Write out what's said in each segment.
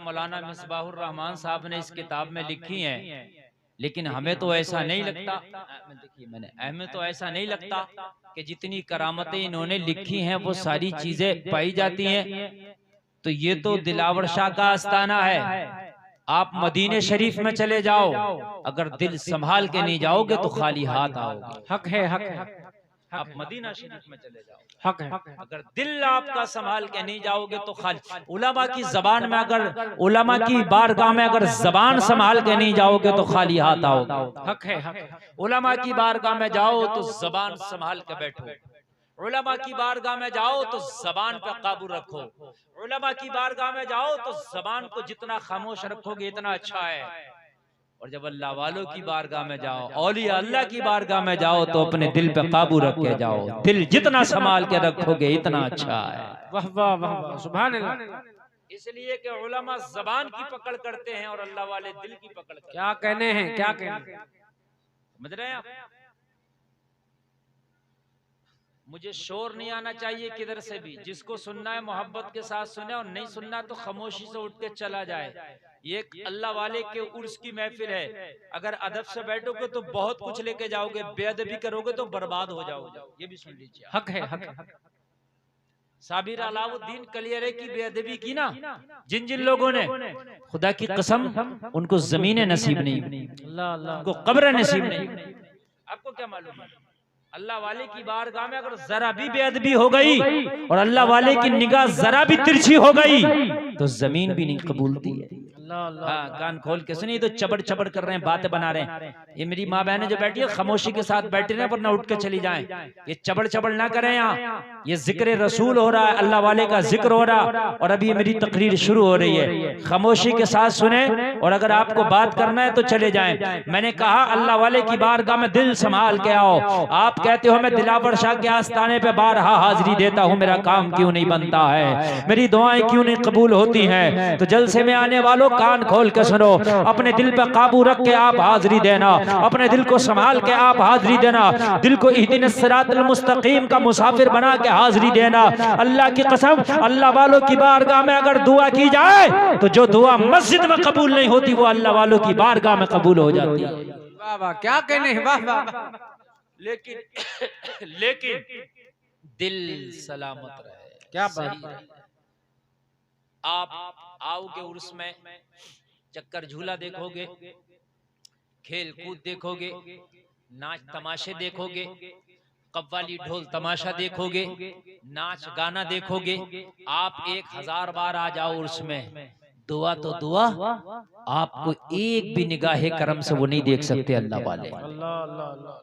मौलाना मिसबाहुर रहमान साहब ने इस किताब में लिखी हैं, लेकिन हमें तो ऐसा नहीं लगता, देखिए हमें तो ऐसा नहीं लगता कि जितनी करामतें इन्होंने लिखी हैं वो सारी चीजें पाई जाती हैं। तो ये तो दिलावर शाह का आस्थाना है। आप मदीने शरीफ में चले जाओ, अगर दिल संभाल के नहीं जाओगे तो खाली हाथ आओगे। हक है, हक है। आप मदीना शरीफ में चले जाओ, हक है। अगर दिल आपका संभाल के नहीं जाओगे तो खाली। उलमा की जबान में अगर, उलमा की बारगाह में अगर जबान संभाल के नहीं जाओगे तो खाली हाथ आओगे। हक है, हक है। उलमा की बारगाह में जाओ तो जबान संभाल के बैठो, उलमा की बारगाह में जाओ तो जबान पे काबू रखो, उलमा की बारगाह में जाओ तो जबान को जितना खामोश रखोगे इतना अच्छा है। और जब अल्लाह वालों की बारगाह में जाओ, औलिया अल्लाह की बारगाह में जाओ तो अपने दिल पे काबू रख के जाओ। दिल जितना संभाल के रखोगे इतना अच्छा है। वाह वाह वाह वाह, सुभान अल्लाह। इसलिए कि उलमा जबान की पकड़ करते हैं और अल्लाह वाले दिल की पकड़ करते हैं। क्या कहने हैं, क्या कहने हैं। समझ रहे हैं आप? मुझे शोर नहीं आना चाहिए किधर से भी। जिसको सुनना है मोहब्बत के साथ सुने, और नहीं सुनना तो खामोशी से उठ के चला जाए। ये अल्लाह वाले के उर्स की महफिल है। अगर अदब से बैठोगे तो बहुत कुछ लेके जाओगे, बेअदबी करोगे तो बर्बाद हो जाओगे। ये भी सुन लीजिए। हक है, हक है। साबिर अलाउद्दीन कलियरे की बेअदबी की ना जिन जिन लोगों ने, खुदा की कसम उनको जमीनें नसीब नहीं, उनको कब्र नसीब नहीं। आपको क्या मालूम है? अल्लाह वाले की बारगाह में अगर जरा भी बेअदबी हो गई और अल्लाह वाले की निगाह जरा भी तिरछी हो गई तो जमीन भी नहीं कबूलती है। हाँ, कान खोल के सुनिए। तो चबड़ चबड़ कर रहे हैं, बातें बना रहे हैं। ये मेरी माँ बहनें जो बैठी है खामोशी के साथ बैठे रहे, वरना उठ के चली जाएं। ये चबड़ चबड़ ना करें। यहाँ ये जिक्र रसूल हो रहा है, अल्लाह वाले का जिक्र हो रहा, और अभी मेरी तकरीर शुरू हो रही है। खामोशी के साथ सुने, और अगर आपको बात करना है तो चले जाएं। मैंने कहा अल्लाह वाले की बारगाह में दिल संभाल के आओ। आप कहते हो मैं दिलावर शाह के आस्थाने पे बारहा हाजिरी देता हूँ, मेरा काम क्यों नहीं बनता है, मेरी दुआएं क्यों नहीं कबूल होती हैं? तो जलसे में आने वालों कान खोल के सुनो। अपने दिल पे काबू रख के आप हाजिरी देना, अपने दिल को संभाल के आप हाजिरी देना, दिल को इहदिनस सिरातल मुस्तकीम का मुसाफिर बना के हाजिरी देना। अल्लाह की कसम, अल्लाह वालों की बारगाह में अगर दुआ की जाए तो जो दुआ मस्जिद में कबूल नहीं होती वो अल्लाह वालों की बारगाह में कबूल हो जाती है। वाह वाह, क्या कहने हैं, वाह वाह। लेकिन दिल सलामत रहे, क्या सही बात। रहे। आप आओगे उर्स में, चक्कर झूला देखोगे, खेल कूद देखोगे, नाच तमाशे देखोगे, कव्वाली ढोल तमाशा देखोगे, नाच गाना देखोगे। आप 1000 बार आ जाओ उर्स में, दुआ तो दुआ, आपको एक भी निगाहे करम से वो नहीं देख सकते अल्लाह वाले।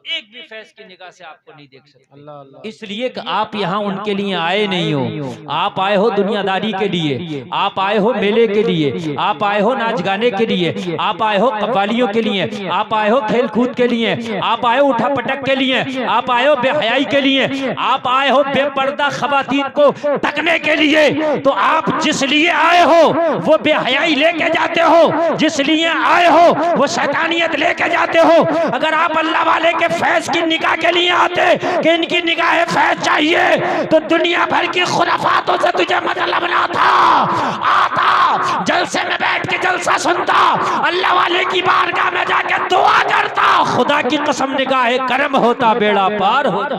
एक भी फैज की निगाह से आपको नहीं देख सकते। इसलिए कि आप यहाँ उनके लिए आए नहीं हो। आप आए हो दुनियादारी के लिए, आप आए हो मेले के लिए, आप आए हो नाच गाने के लिए, आप आए हो कव्वालियों के लिए, आप आए हो खेल कूद के लिए, आप आए हो उठा पटक के लिए, आप आए हो बेहयाई के लिए, आप आए हो बेपर्दा खवातीन को तकने के लिए। तो आप जिस लिए आए हो वो बेहयाई लेके जाते हो, जिस लिए आए हो वो शैतानियत लेके जाते हो। अगर आप अल्लाह वाले के फैज की निगाह के लिए आते कि इनकी निगाह फैज चाहिए, तो दुनिया भर की खुराफातों से तुझे मतलब ना था। आता जलसे में बैठ के जलसा सुनता, अल्लाह वाले की बारगाह में जाके दुआ करता, खुदा की कसम निगाह करम होता, बेड़ा पार होता।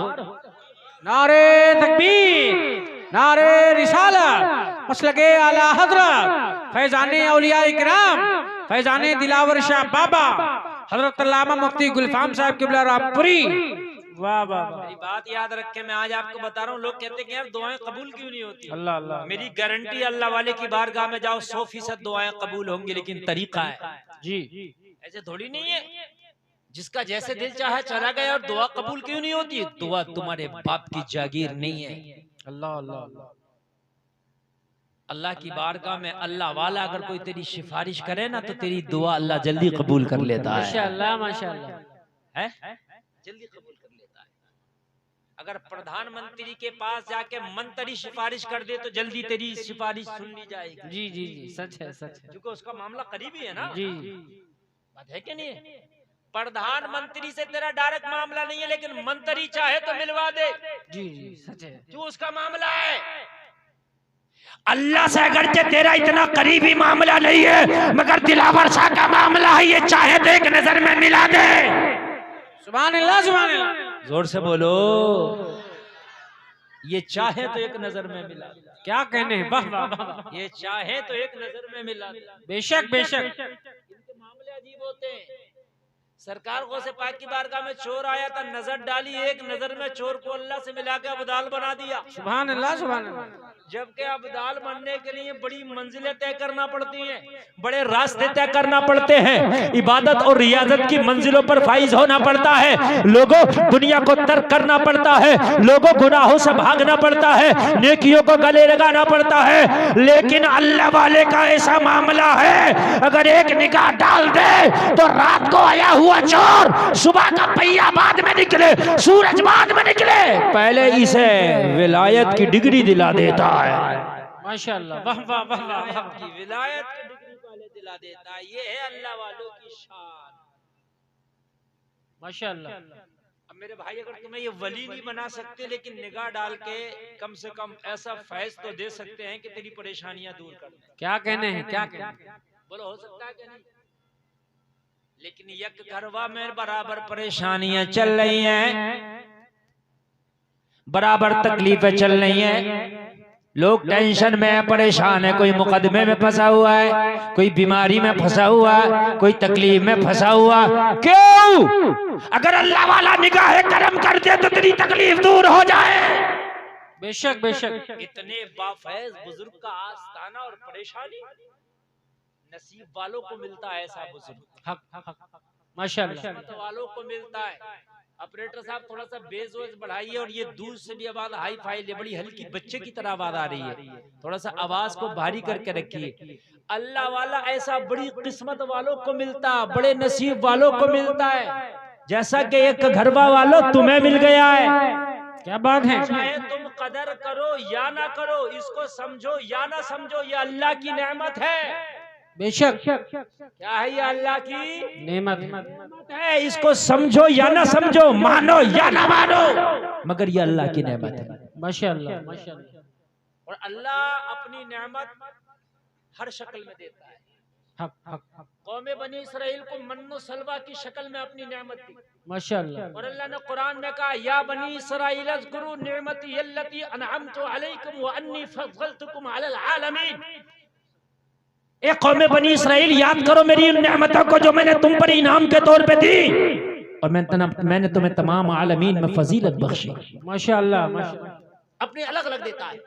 नारे तकबीर, नारे रिसालत, मसलके आला हजरत फैजाने औलिया इकराम, फैजाने दिलावर शाह बाबा हजरत अल्लामा मुफ्ती गुलफाम साहब क़िबला रामपुरी। वाह वाह। मेरी बात याद रखे, मैं आज आपको बता रहा हूँ। लोग कहते हैं कि यार दुआएं कबूल क्यों नहीं होती? अल्लाह अल्लाह। मेरी गारंटी, अल्लाह वाले की बारगाह में जाओ 100% दुआएं कबूल होंगी, लेकिन तरीका है जी। ऐसे थोड़ी नहीं है जिसका जैसे दिल चाहे चला गया। और दुआ कबूल क्यों नहीं होती? दुआ तुम्हारे बाप की जागीर नहीं है। अल्लाह अल्लाह। अल्लाह की बारगाह में अल्लाह वाला अगर कोई तेरी सिफारिश करे ना तो तेरी दुआ अल्लाह जल्दी कबूल कर लेता है। माशाअल्लाह माशाअल्लाह, है जल्दी कबूल कर लेता है। अगर प्रधानमंत्री के पास जाके मंत्री सिफारिश कर दे तो जल्दी तेरी सिफारिश सुन ली जाएगी। जी जी जी, सच है सच है। क्योंकि उसका मामला करीबी है ना। जी बात है कि नहीं है? प्रधानमंत्री से तेरा डायरेक्ट मामला नहीं है, लेकिन मंत्री चाहे तो मिलवा दे। जी जी, सच है। जो उसका मामला है। अल्लाह से अगरचे तेरा इतना करीबी मामला नहीं है, मगर दिलावर शाह का मामला है, ये चाहे तो एक नजर में मिला दे। सुभान अल्लाह, सुभान अल्लाह। जोर से बोलो, ये चाहे तो एक नजर में मिला दे। क्या कहने हैं, वाह वाह वाह। ये चाहे तो एक नजर में मिला दे। बेशक बेशक। इनके मामले अजीब होते हैं। सरकार गौसे पाक की बारगाह में चोर आया था, नजर डाली, एक नजर में चोर को अल्लाह से मिला के अब्दाल बना दिया। सुभान अल्लाह, सुभान अल्लाह। जबकि अब्दाल बनने के लिए बड़ी मंजिलें तय करना पड़ती हैं, बड़े रास्ते तय करना पड़ते हैं, इबादत और रियाजत की मंजिलों पर फाइज होना पड़ता है, लोगों दुनिया को तर्क करना पड़ता है, लोगों गुनाहों से भागना पड़ता है, नेकियों को गले लगाना पड़ता है। लेकिन अल्लाह वाले का ऐसा मामला है, अगर एक निगाह डाल दे तो रात को आया हुआ चोर सुबह का पहिया बाद में निकले, सूरज बाद में निकले, पहले इसे विलायत की डिग्री दिला देता है। माशाअल्लाह, वाह वाह वाह वाह। की विलायत की डिग्री पहले दिला देता है। ये है अल्लाह वालों की शान। माशाअल्लाह। अब मेरे भाई, अगर तुम्हें ये वली नहीं बना सकते, लेकिन निगाह डाल के कम से कम ऐसा फैज तो दे सकते हैं कि तेरी परेशानियां दूर कर दें। क्या कहने हैं, क्या कहने हैं? बोलो, हो सकता है कि नहीं? लेकिन यक घरवा में बराबर परेशानियां चल रही हैं, बराबर तकलीफें चल रही हैं, लोग टेंशन में परेशान है, कोई मुकदमे में फंसा हुआ है, कोई बीमारी में फंसा हुआ है, कोई तकलीफ में फंसा हुआ। क्यों? अगर अल्लाह वाला निगाह करम कर दे तो तेरी तकलीफ दूर हो जाए। बेशक बेशक। इतने बाफैज बुजुर्ग का आस्थाना और परेशानी नसीब वालों को मिलता है, ऐसा बुजुर्ग हक हक हक। माशाअल्लाह। किस्मत वालों को मिलता है। ऑपरेटर साहब थोड़ा सा बेस वेस बढ़ाइए, और ये दूर से भी आवाज हाई फाई, बड़ी हल्की बच्चे की तरह आवाज आ रही है, थोड़ा सा आवाज को भारी करके रखिए। अल्लाह वाला ऐसा बड़ी किस्मत वालों को मिलता, बड़े नसीब वालों को मिलता है, जैसा कि एक घरवा वालों तुम्हें मिल गया है। क्या बात है। चाहे तुम कदर करो या ना करो, इसको समझो या ना समझो, ये अल्लाह की नेमत है। बेशक। क्या है ये? अल्लाह की नेमत है। इसको समझो या ना समझो, मानो या ना मानो, मगर ये अल्लाह की नेमत है। माशाअल्लाह, माशाअल्लाह। और अल्लाह अपनी नेमत हर शक्ल में देता है। हक हक हक। कौमे बनी इसराइल को मन्नो सलवा की शक्ल में अपनी नेमत दी। माशाअल्लाह। और अल्लाह ने कुरान में कहा, या बनी इसराइल अज़कुरू निअमती अल्लती अनअमतु अलैकुम व अन्नी फज़्ज़लतुकुम अलल आलमीन। ए कौमे बनी इसराइल, याद करो मेरी उन नेमतों को जो मैंने तुम पर इनाम के तौर पे दी, और मैंने तुम्हें तमाम आलमीन में फजीलत बख्शी। माशाअल्लाह, माशाअल्लाह। अपने अलग अलग देता है।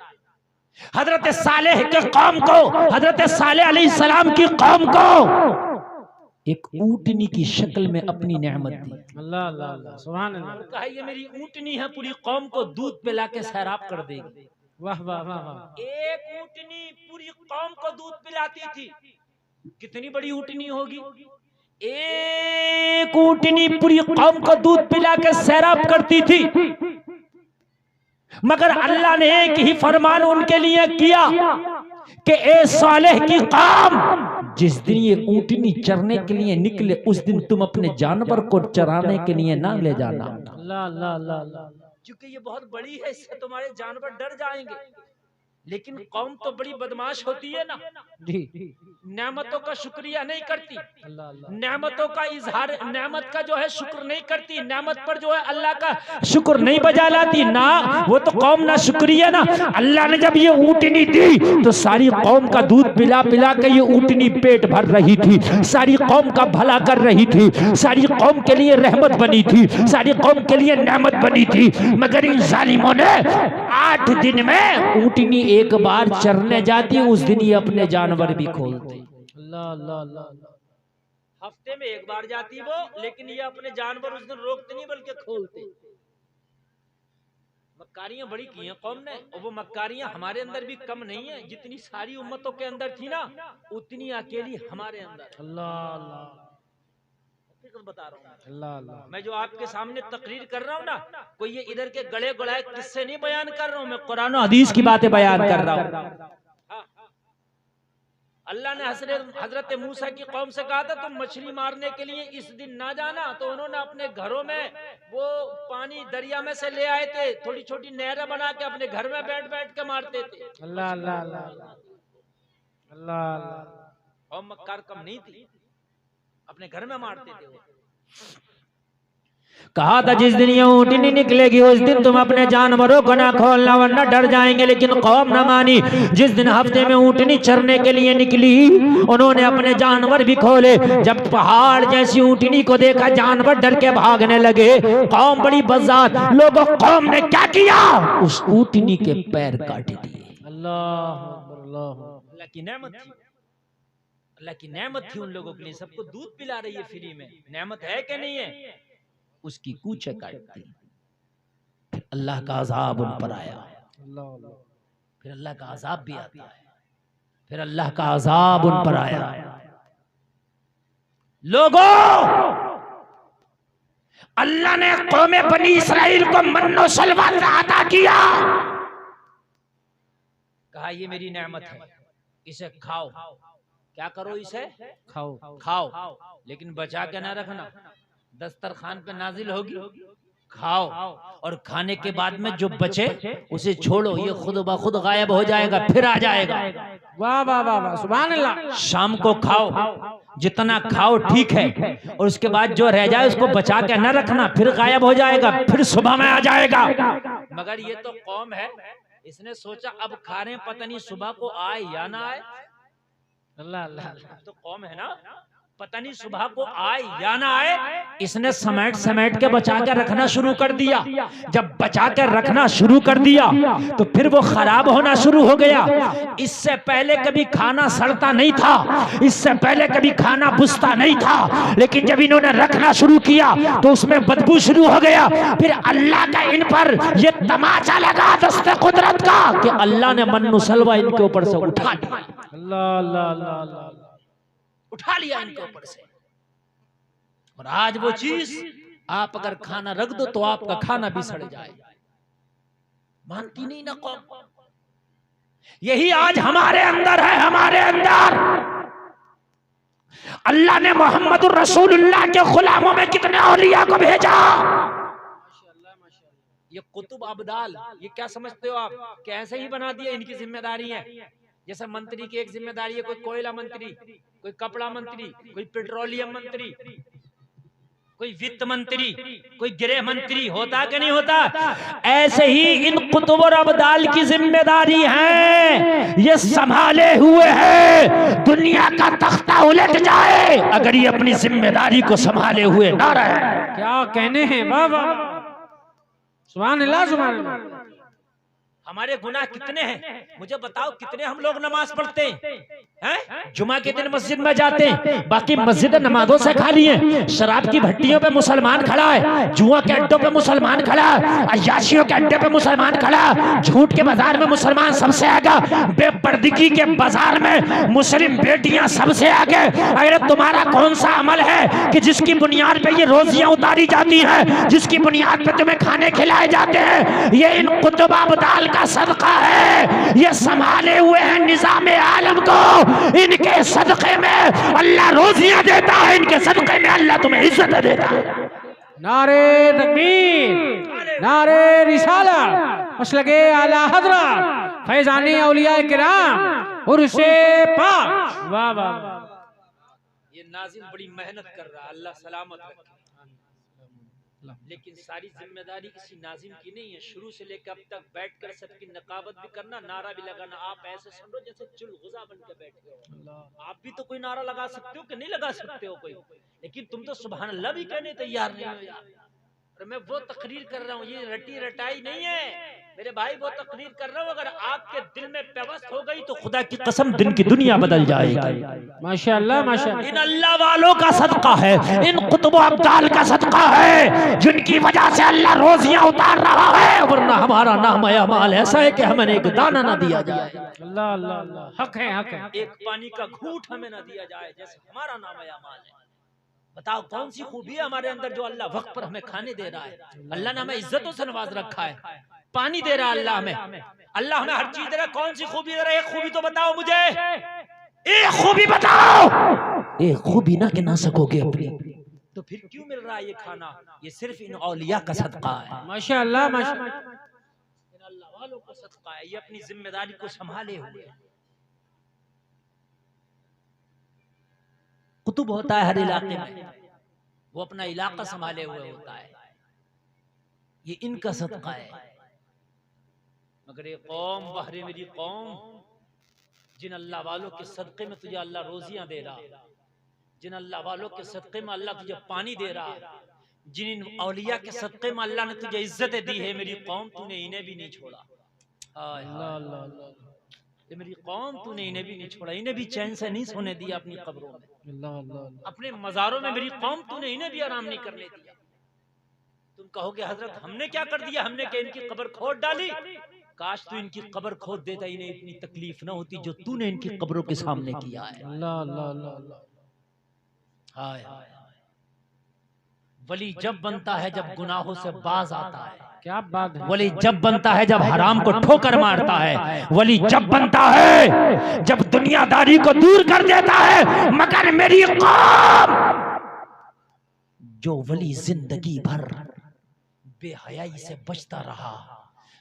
हजरत सालेह के कौम को, हजरत सालेह अलैहिस्सलाम की कौम को एक ऊँटनी की शक्ल में अपनी नेमत दी। अल्लाह अल्लाह अल्लाह, सुभान अल्लाह। कहा ये मेरी ऊँटनी है, पूरी कौम को दूध पिला के सैराब कर देगी। वाह वाह वाह वाह। एक ऊँटनी पूरी कौम को दूध पिलाती थी। कितनी बड़ी ऊँटनी होगी? एक ऊँटनी पूरी कौम को दूध पिला के सैराब करती थी, मगर अल्लाह ने एक ही फरमान उनके लिए किया कि ए सालेह की कौम, जिस दिन ये ऊँटनी चरने के लिए निकले, उस दिन तुम अपने जानवर को चराने के लिए ना ले जाना। अल्लाह अल्लाह अल्लाह अल्लाह। क्योंकि ये बहुत बड़ी है, इससे तुम्हारे जानवर डर जाएंगे। लेकिन कौम तो बड़ी बदमाश होती है ना, जी। नेमतों का शुक्रिया नहीं करती, अल्लाह अल्लाह। नेमतों का इजहार, नेमत का जो है शुक्र नहीं करती, नेमत पर जो है अल्लाह का शुक्र नहीं बजा लाती ना, वो तो कौम ना शुक्रिया ना। अल्लाह ने जब ये ऊँटनी दी तो सारी कौम का दूध पिला पिला के ये ऊँटनी पेट भर रही थी, सारी कौम का भला कर रही थी, सारी कौम के लिए रहमत बनी थी, सारी कौम के लिए नेमत बनी थी। मगर इन जालिमों ने 8 दिन में ऊँटनी एक बार चरने जाती, उस दिन ये अपने जानवर भी खोलते। अल्लाह अल्लाह अल्लाह। हफ्ते में एक बार जाती वो, लेकिन ये अपने जानवर उस दिन रोकते नहीं बल्कि खोलते। मक्कारियां बड़ी की हैं कौम ने, और वो मक्कारियां हमारे अंदर भी कम नहीं है। जितनी सारी उम्मतों के अंदर थी ना, उतनी अकेली हमारे अंदर। अल्लाह अल्लाह बता रहा हूँ, अल्लाह अल्लाह। मैं जो आपके सामने तकरीर कर रहा हूँ ना, कोई ये इधर के गले गुलाए किस्से नहीं बयान कर रहा हूँ, मैं कुरान और हदीस की बातें बयान कर रहा हूँ। अल्लाह ने हजरत मूसा की कौम से कहा था तुम मछली मारने के लिए इस दिन ना जाना, तो उन्होंने अपने घरों में वो पानी दरिया में से ले आए थे, थोड़ी छोटी नहरें बना के अपने घर में बैठ बैठ के मारते थे। अल्लाह अल्लाह अल्लाह अल्लाह। और मक्कार कम नहीं थी, अपने घर में मारते थे वो। कहा था जिस दिन ये ऊँटनी निकलेगी उस दिन तुम अपने जानवरों को ना खोलना वरना डर जाएंगे, लेकिन कौम न मानी। जिस दिन हफ्ते में ऊँटनी चरने के लिए निकली उन्होंने अपने जानवर भी खोले। जब पहाड़ जैसी ऊँटनी को देखा जानवर डर के भागने लगे। कौम बड़ी बज़ात, लोगों कौम ने क्या किया, उस ऊँटनी के पैर काट दिए। अल्लाह की नेमत थी, अल्लाह की नेमत थी उन लोगों के लिए। सबको दूध पिला रही है फ्री में, नेमत है कि नहीं है? उसकी कूचे काट दी। फिर अल्लाह का अजाब उन पर आया, फिर अल्लाह का अजाब भी आता है, फिर अल्लाह का अजाब उन पर आया। लोगों, अल्लाह ने कौमे बनी इसराइल को मन्नो सलवा अता किया। कहा ये मेरी नेमत है, इसे खाओ। क्या करो? इसे खाओ खाओ, लेकिन बचा के ना रखना, दस्तरखान पे नाजिल होगी, खाओ। और खाने के बाद में जो बचे उसे छोड़ो, ये खुद ब खुद गायब हो जाएगा, फिर आ जाएगा। वाह वाह वाह वाह, सुभान अल्लाह। शाम को खाओ, जितना खाओ ठीक है, और उसके बाद जो रह जाए उसको बचा के न रखना, फिर गायब हो जाएगा, फिर सुबह में आ जाएगा। मगर ये तो कौम है, इसने सोचा अब खा रहे हैं, पता नहीं सुबह को आए या ना आए। अल्लाह अल्लाह। तो कौम है ना, पता नहीं सुबह को आए या ना आए, इसने समेट के बचा के रखना शुरू कर दिया। जब बचा के रखना शुरू कर दिया तो फिर वो खराब होना शुरू हो गया। इससे पहले कभी खाना सड़ता नहीं था, इससे पहले कभी खाना बुझता नहीं था, लेकिन जब इन्होंने रखना शुरू किया तो उसमें बदबू शुरू हो गया। फिर अल्लाह का इन पर ये तमाचा लगा दस्ते कुदरत का कि अल्लाह ने मन्नु सलवा इनके ऊपर से उठा दिया। अल्लाह अल्लाह अल्लाह, उठा लिया इनके ऊपर से। और आज वो चीज आप अगर खाना रख दो तो आपका खाना भी सड़ जाए। मानती नहीं ना कौम। यही आज हमारे अंदर है, हमारे अंदर। अल्लाह ने मोहम्मदुर रसूलुल्लाह के गुलामों में कितने औलिया को भेजा। ये कुतुब अब्दाल, ये क्या समझते हो आप? कैसे ही बना दिया, इनकी जिम्मेदारी है। जैसे मंत्री की एक जिम्मेदारी है, कोई कोयला मंत्री, कोई कपड़ा मंत्री, कोई पेट्रोलियम मंत्री, कोई वित्त मंत्री, कोई गृह मंत्री, होता कि नहीं होता? ऐसे ही इन कुतुब और अब्दाल की जिम्मेदारी है, ये संभाले हुए है। दुनिया का तख्ता उलट जाए अगर ये अपनी जिम्मेदारी को संभाले हुए ना रहे। क्या कहने हैं, वाह वाह, सुभान अल्लाह सुभान अल्लाह। हमारे गुनाह कितने हैं मुझे बताओ? कितने हम लोग नमाज पढ़ते हैं? जुमा के दिन मस्जिद में जाते हैं, बाकी मस्जिद नमाजों से खाली है। शराब की भट्टियों पे मुसलमान खड़ा है, जुआ के अड्डों पे मुसलमान खड़ा है, अय्याशियों के अड्डे पे मुसलमान खड़ा है, झूठ के बाजार में मुसलमान सबसे आगे, बेपर्दगी के बाजार में मुस्लिम बेटियां सबसे आगे। अरे तुम्हारा कौन सा अमल है कि जिसकी बुनियाद पे ये रोजियां उतारी जाती हैं, जिसकी बुनियाद पे तुम्हें खाने खिलाए जाते हैं? ये इन कुतुब अब्दाल का सदका है। ये संभाले हुए हैं निजाम आलम को, इनके सदके में अल्लाह रोजियां देता है, इनके सदके में अल्लाह तुम्हें इज्जत देता है। नारे तकबीर, नारे रिसालत, मसलके आला हज़रत फैज़ाने औलिया किराम उर्से पाक। वाह वाह। ये नाज़िम बड़ी मेहनत कर रहा है, अल्लाह सलामत रखे। लेकिन सारी जिम्मेदारी किसी नाजिम की नहीं है। शुरू से लेकर अब तक बैठकर सबकी नकाबत भी करना, नारा भी लगाना। आप ऐसे समझो जैसे चुलगुज़ा बन के बैठे हो। आप भी तो कोई नारा लगा सकते हो कि नहीं लगा सकते हो कोई, लेकिन तुम तो सुभान अल्लाह भी कहने तैयार नहीं हो यार। और मैं वो तकरीर कर रहा हूँ, ये रटी रटाई नहीं है मेरे भाई, वो तकरीर कर रहा हूँ। अगर आपके दिल में व्यवस्था हो गई तो खुदा की कसम दिन की दुनिया बदल जाएगी। माशाअल्लाह माशाअल्लाह। इन अल्लाह वालों का सदका है, इन कुतुब अब्दाल का सदका है, जिनकी वजह से अल्लाह रोजियां उतार रहा है। वरना हमारा नाम अमाल ऐसा है कि हमें एक दाना ना दिया जाए। अल्लाह अल्लाह अल्लाह, हक है हक है। एक पानी का घूंट हमें ना दिया जाए, जैसे हमारा नाम अमाल है। बताओ कौन सी खूबी है हमारे अंदर जो अल्लाह वक्त पर हमें खाने दे रहा है। अल्लाह ने हमें इज्जतों से नवाज रखा है, पानी दे रहा है अल्लाह हमें, अल्लाह हमें हर चीज दे रहा है। कौन सी खूबी दे रहा है? एक खूबी तो बताओ मुझे, एक खूबी बताओ, एक खूबी ना गिना सकोगे अपनी, तो फिर क्यों मिल रहा है ये खाना? ये सिर्फ इन औलिया का सदका है, माशाअल्लाह माशाअल्लाह। इन अल्लाह वालों का सदका है। ये अपनी जिम्मेदारी को संभाले हुए हैं। कुतुब होता है हर इलाके में, वो अपना इलाका संभाले हुए होता है, ये इनका सदका है। मगर ये कौम, बहरे मेरी कौम, जिन अल्लाह वालों के सदक़े में तुझे अल्लाह रोजियां दे रहा, जिन अल्लाह वालों के सदक़े में अल्लाह तुझे पानी दे रहा, जिन औलिया के सदक़े में अल्लाह ने तुझे इज्जतें दी है, मेरी कौम तूने इन्हें भी नहीं छोड़ा। हाय हाय, ये मेरी कौम तूने इन्हें भी नहीं छोड़ा, इन्हें भी चैन से नहीं सोने दिया अपनी कब्रों में, अपने मज़ारों में मेरी कौम तूने इन्हें भी आराम नहीं करने दिया। तुम कहोगे हजरत हमने क्या कर दिया, हमने क्या इनकी कब्र खोद डाली? काश तू इनकी कब्र खोद देता, इन्हें इतनी तकलीफ ना होती जो तूने इनकी कब्रों के सामने किया है। हाय हाय, वली जब बनता है जब गुनाहों से बाज आता है, क्या बात है। वली जब बनता है जब हराम को ठोकर मारता है, वली जब बनता है जब दुनियादारी को दूर कर देता है। मगर मेरी कौम, जो वली जिंदगी भर बेहयाई से बचता रहा,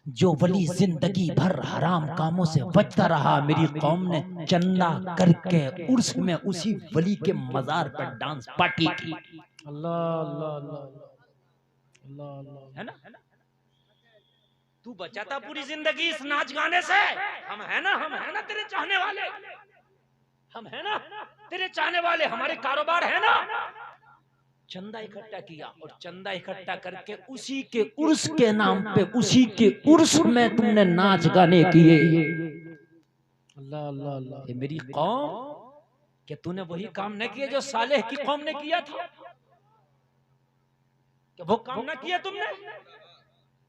जो वली जिंदगी भर हराम कामों से बचता रहा, मेरी कौम ने चंदा करके उर्स में उसी वली के मजार पर डांस पार्टी की। अल्लाह अल्लाह अल्लाह अल्लाह, है ना? तू बचाता पूरी जिंदगी इस नाच गाने से। हम है ना, हम है ना तेरे चाहने वाले, हम है ना तेरे चाहने वाले, हमारे कारोबार है ना। चंदा इकट्ठा किया और चंदा इकट्ठा करके उसी के उर्स के नाम पे, उसी के उर्स में तुमने नाच गाने किए। अल्लाह अल्लाह अल्लाह। ये मेरी कौम, क्या तूने वही काम न किया जो सालेह की कौम ने किया था? क्या वो काम न किया तुमने?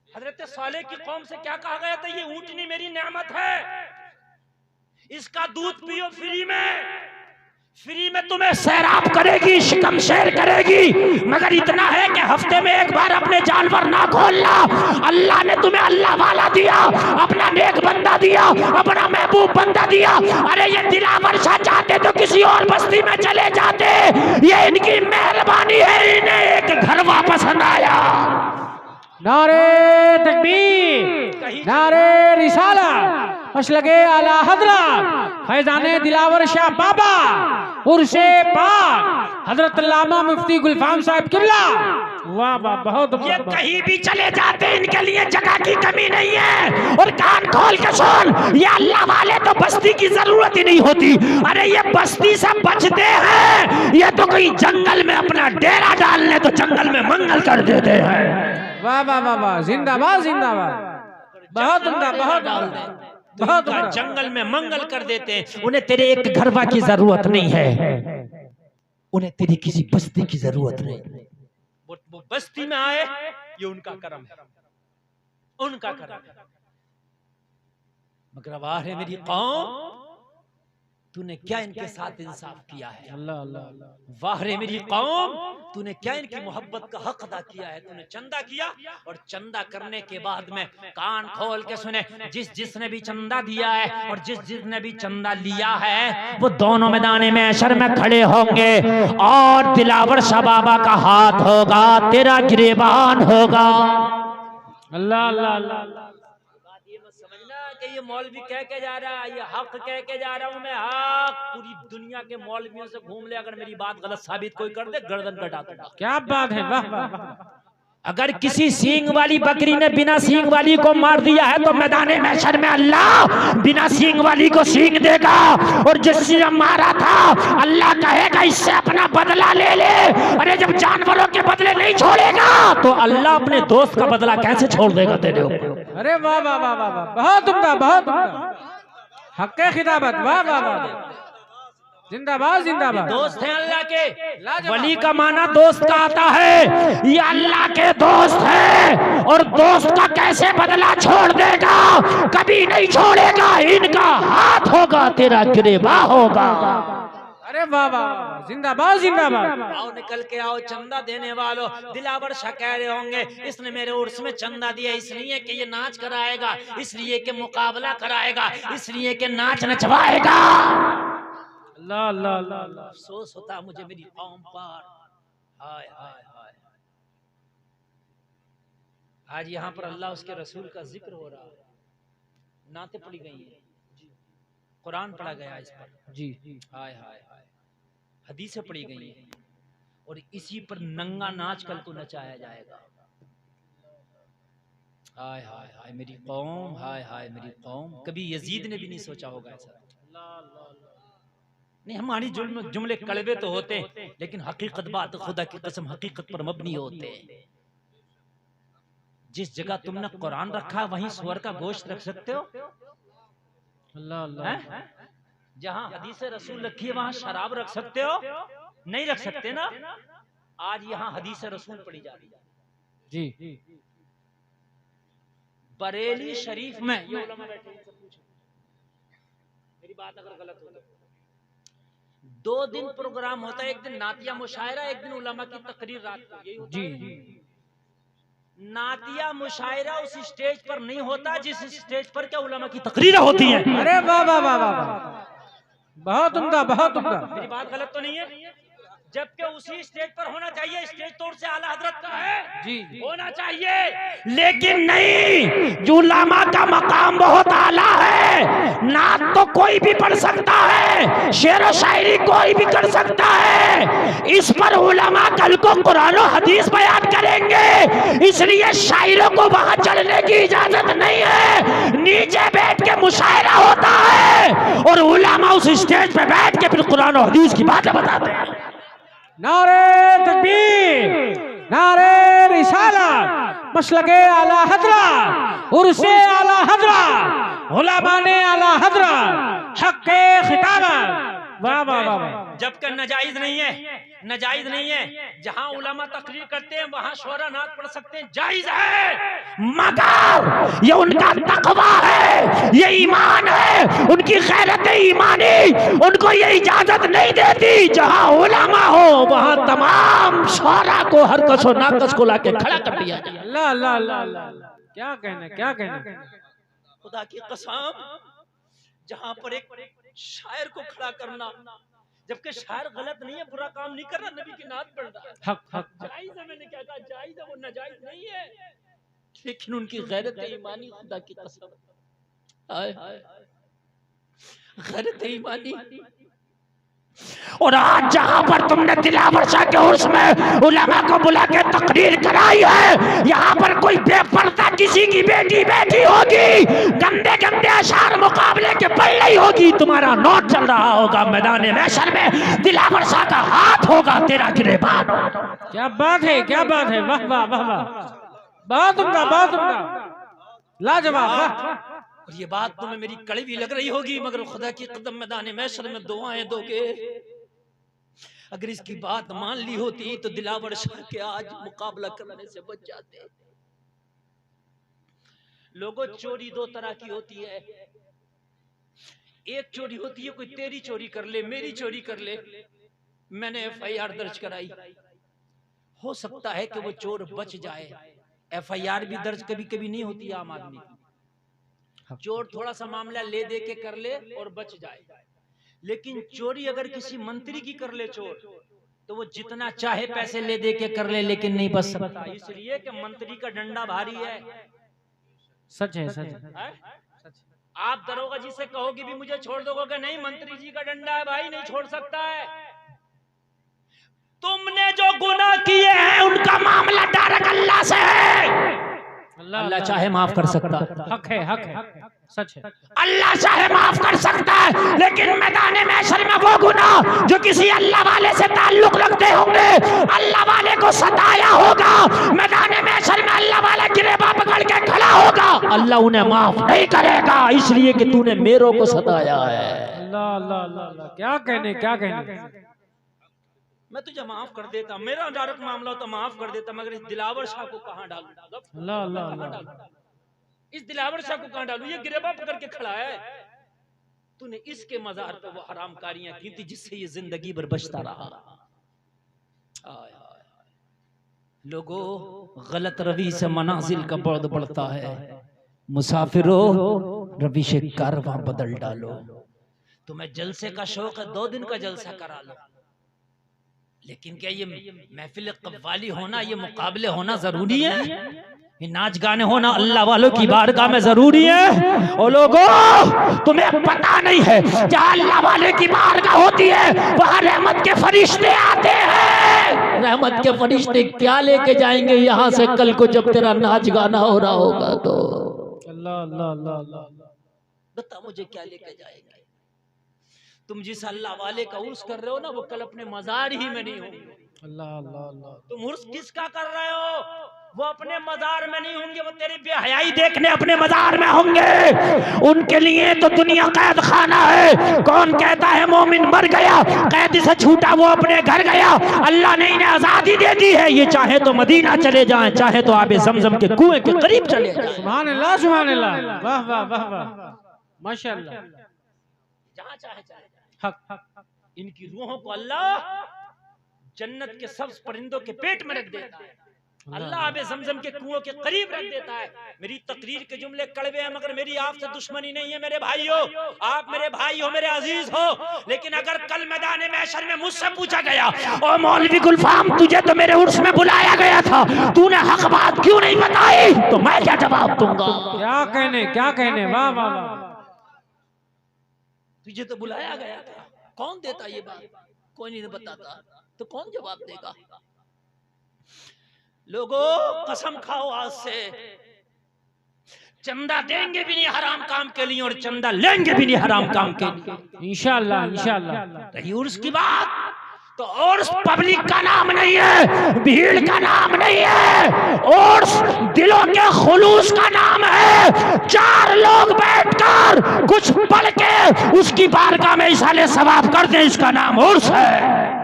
हजरत सालेह की कौम से क्या कहा गया था? ये ऊंटनी मेरी नेमत है, इसका दूध पियो फ्री में, फ्री में तुम्हें सैराब करेगी, शिकम शेर करेगी। मगर इतना है कि हफ्ते में एक बार अपने जानवर ना खोलना। अल्लाह ने तुम्हें अल्लाह वाला दिया, अपना नेक बंदा दिया, अपना महबूब बंदा दिया। अरे ये दिलावर शाह चाहते तो किसी और बस्ती में चले जाते, ये इनकी मेहरबानी है, इन्हें एक घर वापस आया। नारे तकबीर, नारे रिसाला, मसलके आला हजरत फैजाने दिलावर शाह बाबा उर्से पाक हजरत अल्लामा मुफ्ती गुलफाम साहब किबला। वाह वाह, बहुत ये कहीं भी चले जाते, इनके लिए जगह की कमी नहीं है। और कान खोल के सुन, ये अल्लाह वाले तो बस्ती की जरूरत ही नहीं होती। अरे ये बस्ती से बचते हैं, ये तो कोई जंगल में अपना डेरा डालने तो जंगल में मंगल कर देते हैं। वाह वाह वाह वाह, जिंदाबाद जिंदाबाद, बहुत उम्दा, बहुत बहुत उम्दा। जंगल में मंगल कर देते हैं। उन्हें तेरे एक घरवा की जरूरत नहीं है, उन्हें तेरी किसी बस्ती की जरूरत नहीं। वो बस्ती में आए, ये उनका करम है, उनका करम है। मगर वाह रे मेरी कौम, तूने क्या इनके साथ इंसाफ किया है। अल्लाह अल्लाह अल्लाह। वाह रे मेरी कौम, तूने क्या इनकी मोहब्बत का हक अदा किया है। तूने चंदा किया और चंदा करने के बाद में कान खोल के सुने, जिसने भी चंदा दिया है और जिसने भी चंदा लिया है, वो दोनों मैदान में अशर में खड़े होंगे और दिलावर शाह बाबा का हाथ होगा, तेरा गिरेबान होगा। अल्लाह अल्लाह अल्लाह। बात ये मत समझना कि ये मौलवी कह के जा रहा है, ये हक कह के जा रहा हूं मैं। हक पूरी दुनिया के मौलवियों से घूम ले, अगर मेरी बात गलत साबित कोई कर दे गर्दन कटा दूंगा। क्या बात है, वाह वाह। अगर किसी सींग वाली बकरी ने बिना सींग वाली को मार दिया है तो मैदान महशर में अल्लाह बिना सींग वाली को सींग देगा। और जिसने मारा था अल्लाह कहेगा इससे अपना बदला ले ले। अरे जब जानवरों के बदले नहीं छोड़ेगा तो अल्लाह अपने दोस्त का बदला कैसे छोड़ देगा तेरे ऊपर। अरे वाह वाह वाह वाह, बहुत उम्दा, बहुत उम्दा। हक खिताबत, वाह वाह वाह, जिंदाबाद जिंदाबाद। दोस्त हैं अल्लाह के। वली का माना दोस्त का आता है, ये अल्लाह के दोस्त है। और दोस्त का कैसे बदला छोड़ देगा, कभी नहीं छोड़ेगा। इनका हाथ होगा, तेरा गिरेबान होगा। अरे वाह वाह, जिंदाबाद जिंदाबाद। आओ निकल के आओ चंदा देने वालों। दिलावर शाह कह रहे होंगे इसने मेरे उर्स में चंदा दिया इसलिए कि ये नाच कराएगा, इसलिए कि मुकाबला कराएगा, इसलिए कि नाच नचवाएगा। अल्लाह अल्लाह अल्लाह अल्लाह। अफसोस होता मुझे मेरी कौम पर। हाय हाय हाय। आज यहाँ पर अल्लाह उसके रसूल का जिक्र हो रहा है, नाते पढ़ी गई है, कुरान पढ़ा गया इस पर। जी हाय हाय हाय। हदीसें पढ़ी गई हैं और इसी पर नंगा नाच कल को नचाया जाएगा। हाय हाय हाय मेरी कौम, हाय हाय मेरी कौम। कभी यजीद ने भी नहीं सोचा होगा ऐसा। नहीं, हमारी जुमले कड़वे तो होते हैं, लेकिन हकीकत बात खुदा की कसम हकीकत पर मबनी होते हैं। जिस जगह तुमने कुरान रखा वहीं सुअर का गोश्त रख सकते हो? अल्लाह अल्लाह। जहां हदीस रसूल रखी है वहां शराब रख सकते हो? नहीं रख सकते ना। आज यहाँ हदीस रसूल पढ़ी जा रही है जी। बरेली शरीफ में। ये उलमा बैठे हैं, इनसे पूछो मेरी बात अगर गलत हो तो। 2 दिन प्रोग्राम होता है, एक दिन नातिया मुशायरा, एक दिन उलमा की तकरीर रात को। यही होता है? जी। नातिया मुशायरा उस स्टेज पर नहीं होता जिस स्टेज पर क्या उलमा की तकरीर होती है। अरे वाह वाह वाह वाह, बहुत उम्दा, बहुत उम्दा। मेरी बात गलत तो नहीं है? जबकि उसी स्टेज पर होना चाहिए, स्टेज तोड़ से आला हजरत का है जी होना चाहिए, लेकिन नहीं। जो उलमा का मकाम बहुत आला है, नात तो कोई भी पढ़ सकता है, शेर व शायरी कोई भी कर सकता है। इस पर उलमा कल को कुरान और हदीस बयान करेंगे, इसलिए शायरों को वहां चढ़ने की इजाजत नहीं है। नीचे बैठ के मुशायरा होता है और उलमा उस स्टेज पे बैठ के फिर कुरान और हदीस की बातें बताते हैं। नारे तकबीर, नारे रिसालत, मसलके आला हजरत, उर्से आला हजरत, उलमाने आला हजरत, हक़्क़े खिताबत। वाह वाह वाह वाह। जबकि नजायज नहीं है, नजायज नहीं है। जहां उलमा तकरीर करते हैं वहां शोरा नात पढ़ सकते हैं, जायज है। मगर ये उनका तकवा है, ये ईमान है, उनकी गैरत ईमानी उनको ये इजाजत नहीं देती। जहां उलमा हो वहां तमाम शोरा को हर कस और नाकस को लाके खड़ा कर दिया जाए। अल्लाह अल्लाह अल्लाह अल्लाह। क्या कहना, क्या कहना। खुदा की कसम, जहां पर एक शायर को खड़ा करना, जबकि शायर गलत नहीं है, बुरा काम नहीं कर रहा, नबी की नात पढ़ रहा है, हक हक। जायज है। मैंने क्या कहा? जायज है, वो नाजायज नहीं है। लेकिन उनकी गैरत ईमानी, खुदा की कसम, हाय हाय गैरत ईमानी। और आज जहां पर तुमने दिलावर शाह के उर्स में उलमा को बुला के तकरीर कराई है, यहाँ पर कोई बेपर्दा किसी की बेटी बैठी होगी, गंदे गंदे अशार मुकाबले के पढ़ रही होगी, तुम्हारा नोट चल रहा होगा, मैदान महशर में दिलावर शाह का हाथ होगा, तेरा गिरेबान होगा। क्या बात है, क्या बात है। वाह वाह वाह वाह, बहुत उम्दा, बहुत उम्दा, लाजवाब। वाह। और ये बात तुम्हें मेरी कड़वी लग रही होगी, मगर खुदा की कदम मैदान महशर में दुआएं दोगे। अगर इसकी बात मान ली होती तो दिलावर शाह के आज मुकाबला करने से बच जाते। लोगों, चोरी 2 तरह की होती है। एक चोरी होती है कोई तेरी चोरी कर ले, मेरी चोरी कर ले, मैंने FIR दर्ज कराई, हो सकता है कि वो चोर बच जाए। FIR भी दर्ज कभी कभी नहीं होती आम आदमी की। चोर थोड़ा सा मामला ले दे के कर ले और बच जाए, लेकिन चोरी अगर किसी मंत्री की कर ले चोर, तो वो जितना चाहे पैसे ले दे के कर ले, लेकिन नहीं बच सकता, इसलिए कि मंत्री का डंडा भारी है। सच है, सच है। आप दरोगा जी से कहोगे भी मुझे छोड़ दोगे, नहीं, मंत्री जी का डंडा है भाई, नहीं छोड़ सकता है। तुमने जो गुनाह किए हैं उनका मामला डायरेक्ट अल्लाह से है। अल्लाह चाहे माफ कर सकता है, हक है, हक है, सच है। अल्लाह चाहे माफ कर सकता है, लेकिन मैदान महशर में वो गुनाह जो किसी अल्लाह वाले से ताल्लुक रखते होंगे, अल्लाह वाले को सताया होगा, मैदान महशर में अल्लाह वाला गिरेबा पकड़ के खड़ा होगा, अल्लाह उन्हें माफ नहीं करेगा, इसलिए कि तूने मेरों को सताया है। अल्लाह अल्लाह अल्लाह, क्या कहने, क्या कहने। मैं तुझे माफ कर देता, मेरा डायरेक्ट मामला तो माफ कर देता, मगर इस दिलावर शाह को कहां डालूं? अल्लाह अल्लाह अल्लाह, इस दिलावर शाह को कहां डालूं? ये गिरेबा पकड़ के खड़ा है, तूने इसके मजार पे वो हरामकारियां की थी जिससे ये जिंदगी भर बचता रहा। लोगों, गलत रवि से मनाजिल का बुर्द बढ़ता है। मुसाफिरों, रवि से कारवां बदल डालो। तुम्हें जलसे का शौक है 2 दिन का जलसा करा लो, लेकिन क्या ये महफिल कव्वाली होना, ये मुकाबले होना जरूरी है? ये नाच गाने होना अल्लाह वालों की बारगाह में जरूरी है? ओ लोगों, तुम्हें पता नहीं है, जहाँ अल्लाह वाले की बारगाह होती है वहाँ रहमत के फरिश्ते आते हैं। रहमत के फरिश्ते क्या लेके जाएंगे यहाँ से कल को जब तेरा नाच गाना हो रहा होगा? तो अल्लाह अल्लाह अल्लाह अल्लाह। बता मुझे क्या लेके जाएंगे? तुम जिस अल्लाह वाले का उर्स कर रहे हो ना, वो कल अपने मजार ही में नहीं होंगे। अल्लाह अल्लाह अल्लाह। तुम उर्स किसका कर रहे हो? वो अपने मजार में नहीं होंगे, वो तेरी बेहयाई देखने अपने मजार में होंगे। उनके लिए तो दुनिया कैद खाना है। कौन कहता है मोमिन मर गया, कैद से छूटा वो अपने घर गया? अल्लाह ने इन्हें आजादी दे दी है, ये चाहे तो मदीना चले जाएं, चाहे तो आबे ज़मज़म के कुएं के करीब चले जाएं। सुभान अल्लाह सुभान अल्लाह, वाह वाह वाह वाह, माशाअल्लाह। जहाँ चाहे चले जाएं। हक इनकी रूहों को अल्लाह जन्नत के सब परिंदों के पेट में रख देता है। अल्लाह आबे ज़मज़म के कुओं के करीब रख देता है। मेरी तकरीर के जुमले कड़वे हैं, मगर मेरी आपसे दुश्मनी नहीं है मेरे भाइयों। आप मेरे भाई हो, मेरे अजीज हो, लेकिन अगर कल मैदान महशर में मुझसे पूछा गया, ओ मौलवी गुलफाम तुझे तो मेरे उर्स में बुलाया गया था, तूने हक बात क्यों नहीं बताई? तो मैं क्या जवाब दूंगा? क्या कहने, वाह वाह वाह। तुझे तो बुलाया गया था, कौन देता ये बात? कोई नहीं बताता तो कौन जवाब देगा? लोगों कसम खाओ आज से, चंदा देंगे भी नहीं हराम काम के लिए और चंदा लेंगे भी नहीं हराम काम के लिए, इंशाअल्लाह इंशाअल्लाह। रही उर्स की बात तो उर्स पब्लिक का नाम नहीं है, भीड़ का नाम नहीं है, उर्स दिलों के खुलूस का नाम है। 4 लोग बैठकर कुछ पढ़ के उसकी बारगाह में इसाले सवाब कर दें, इसका नाम उर्स है।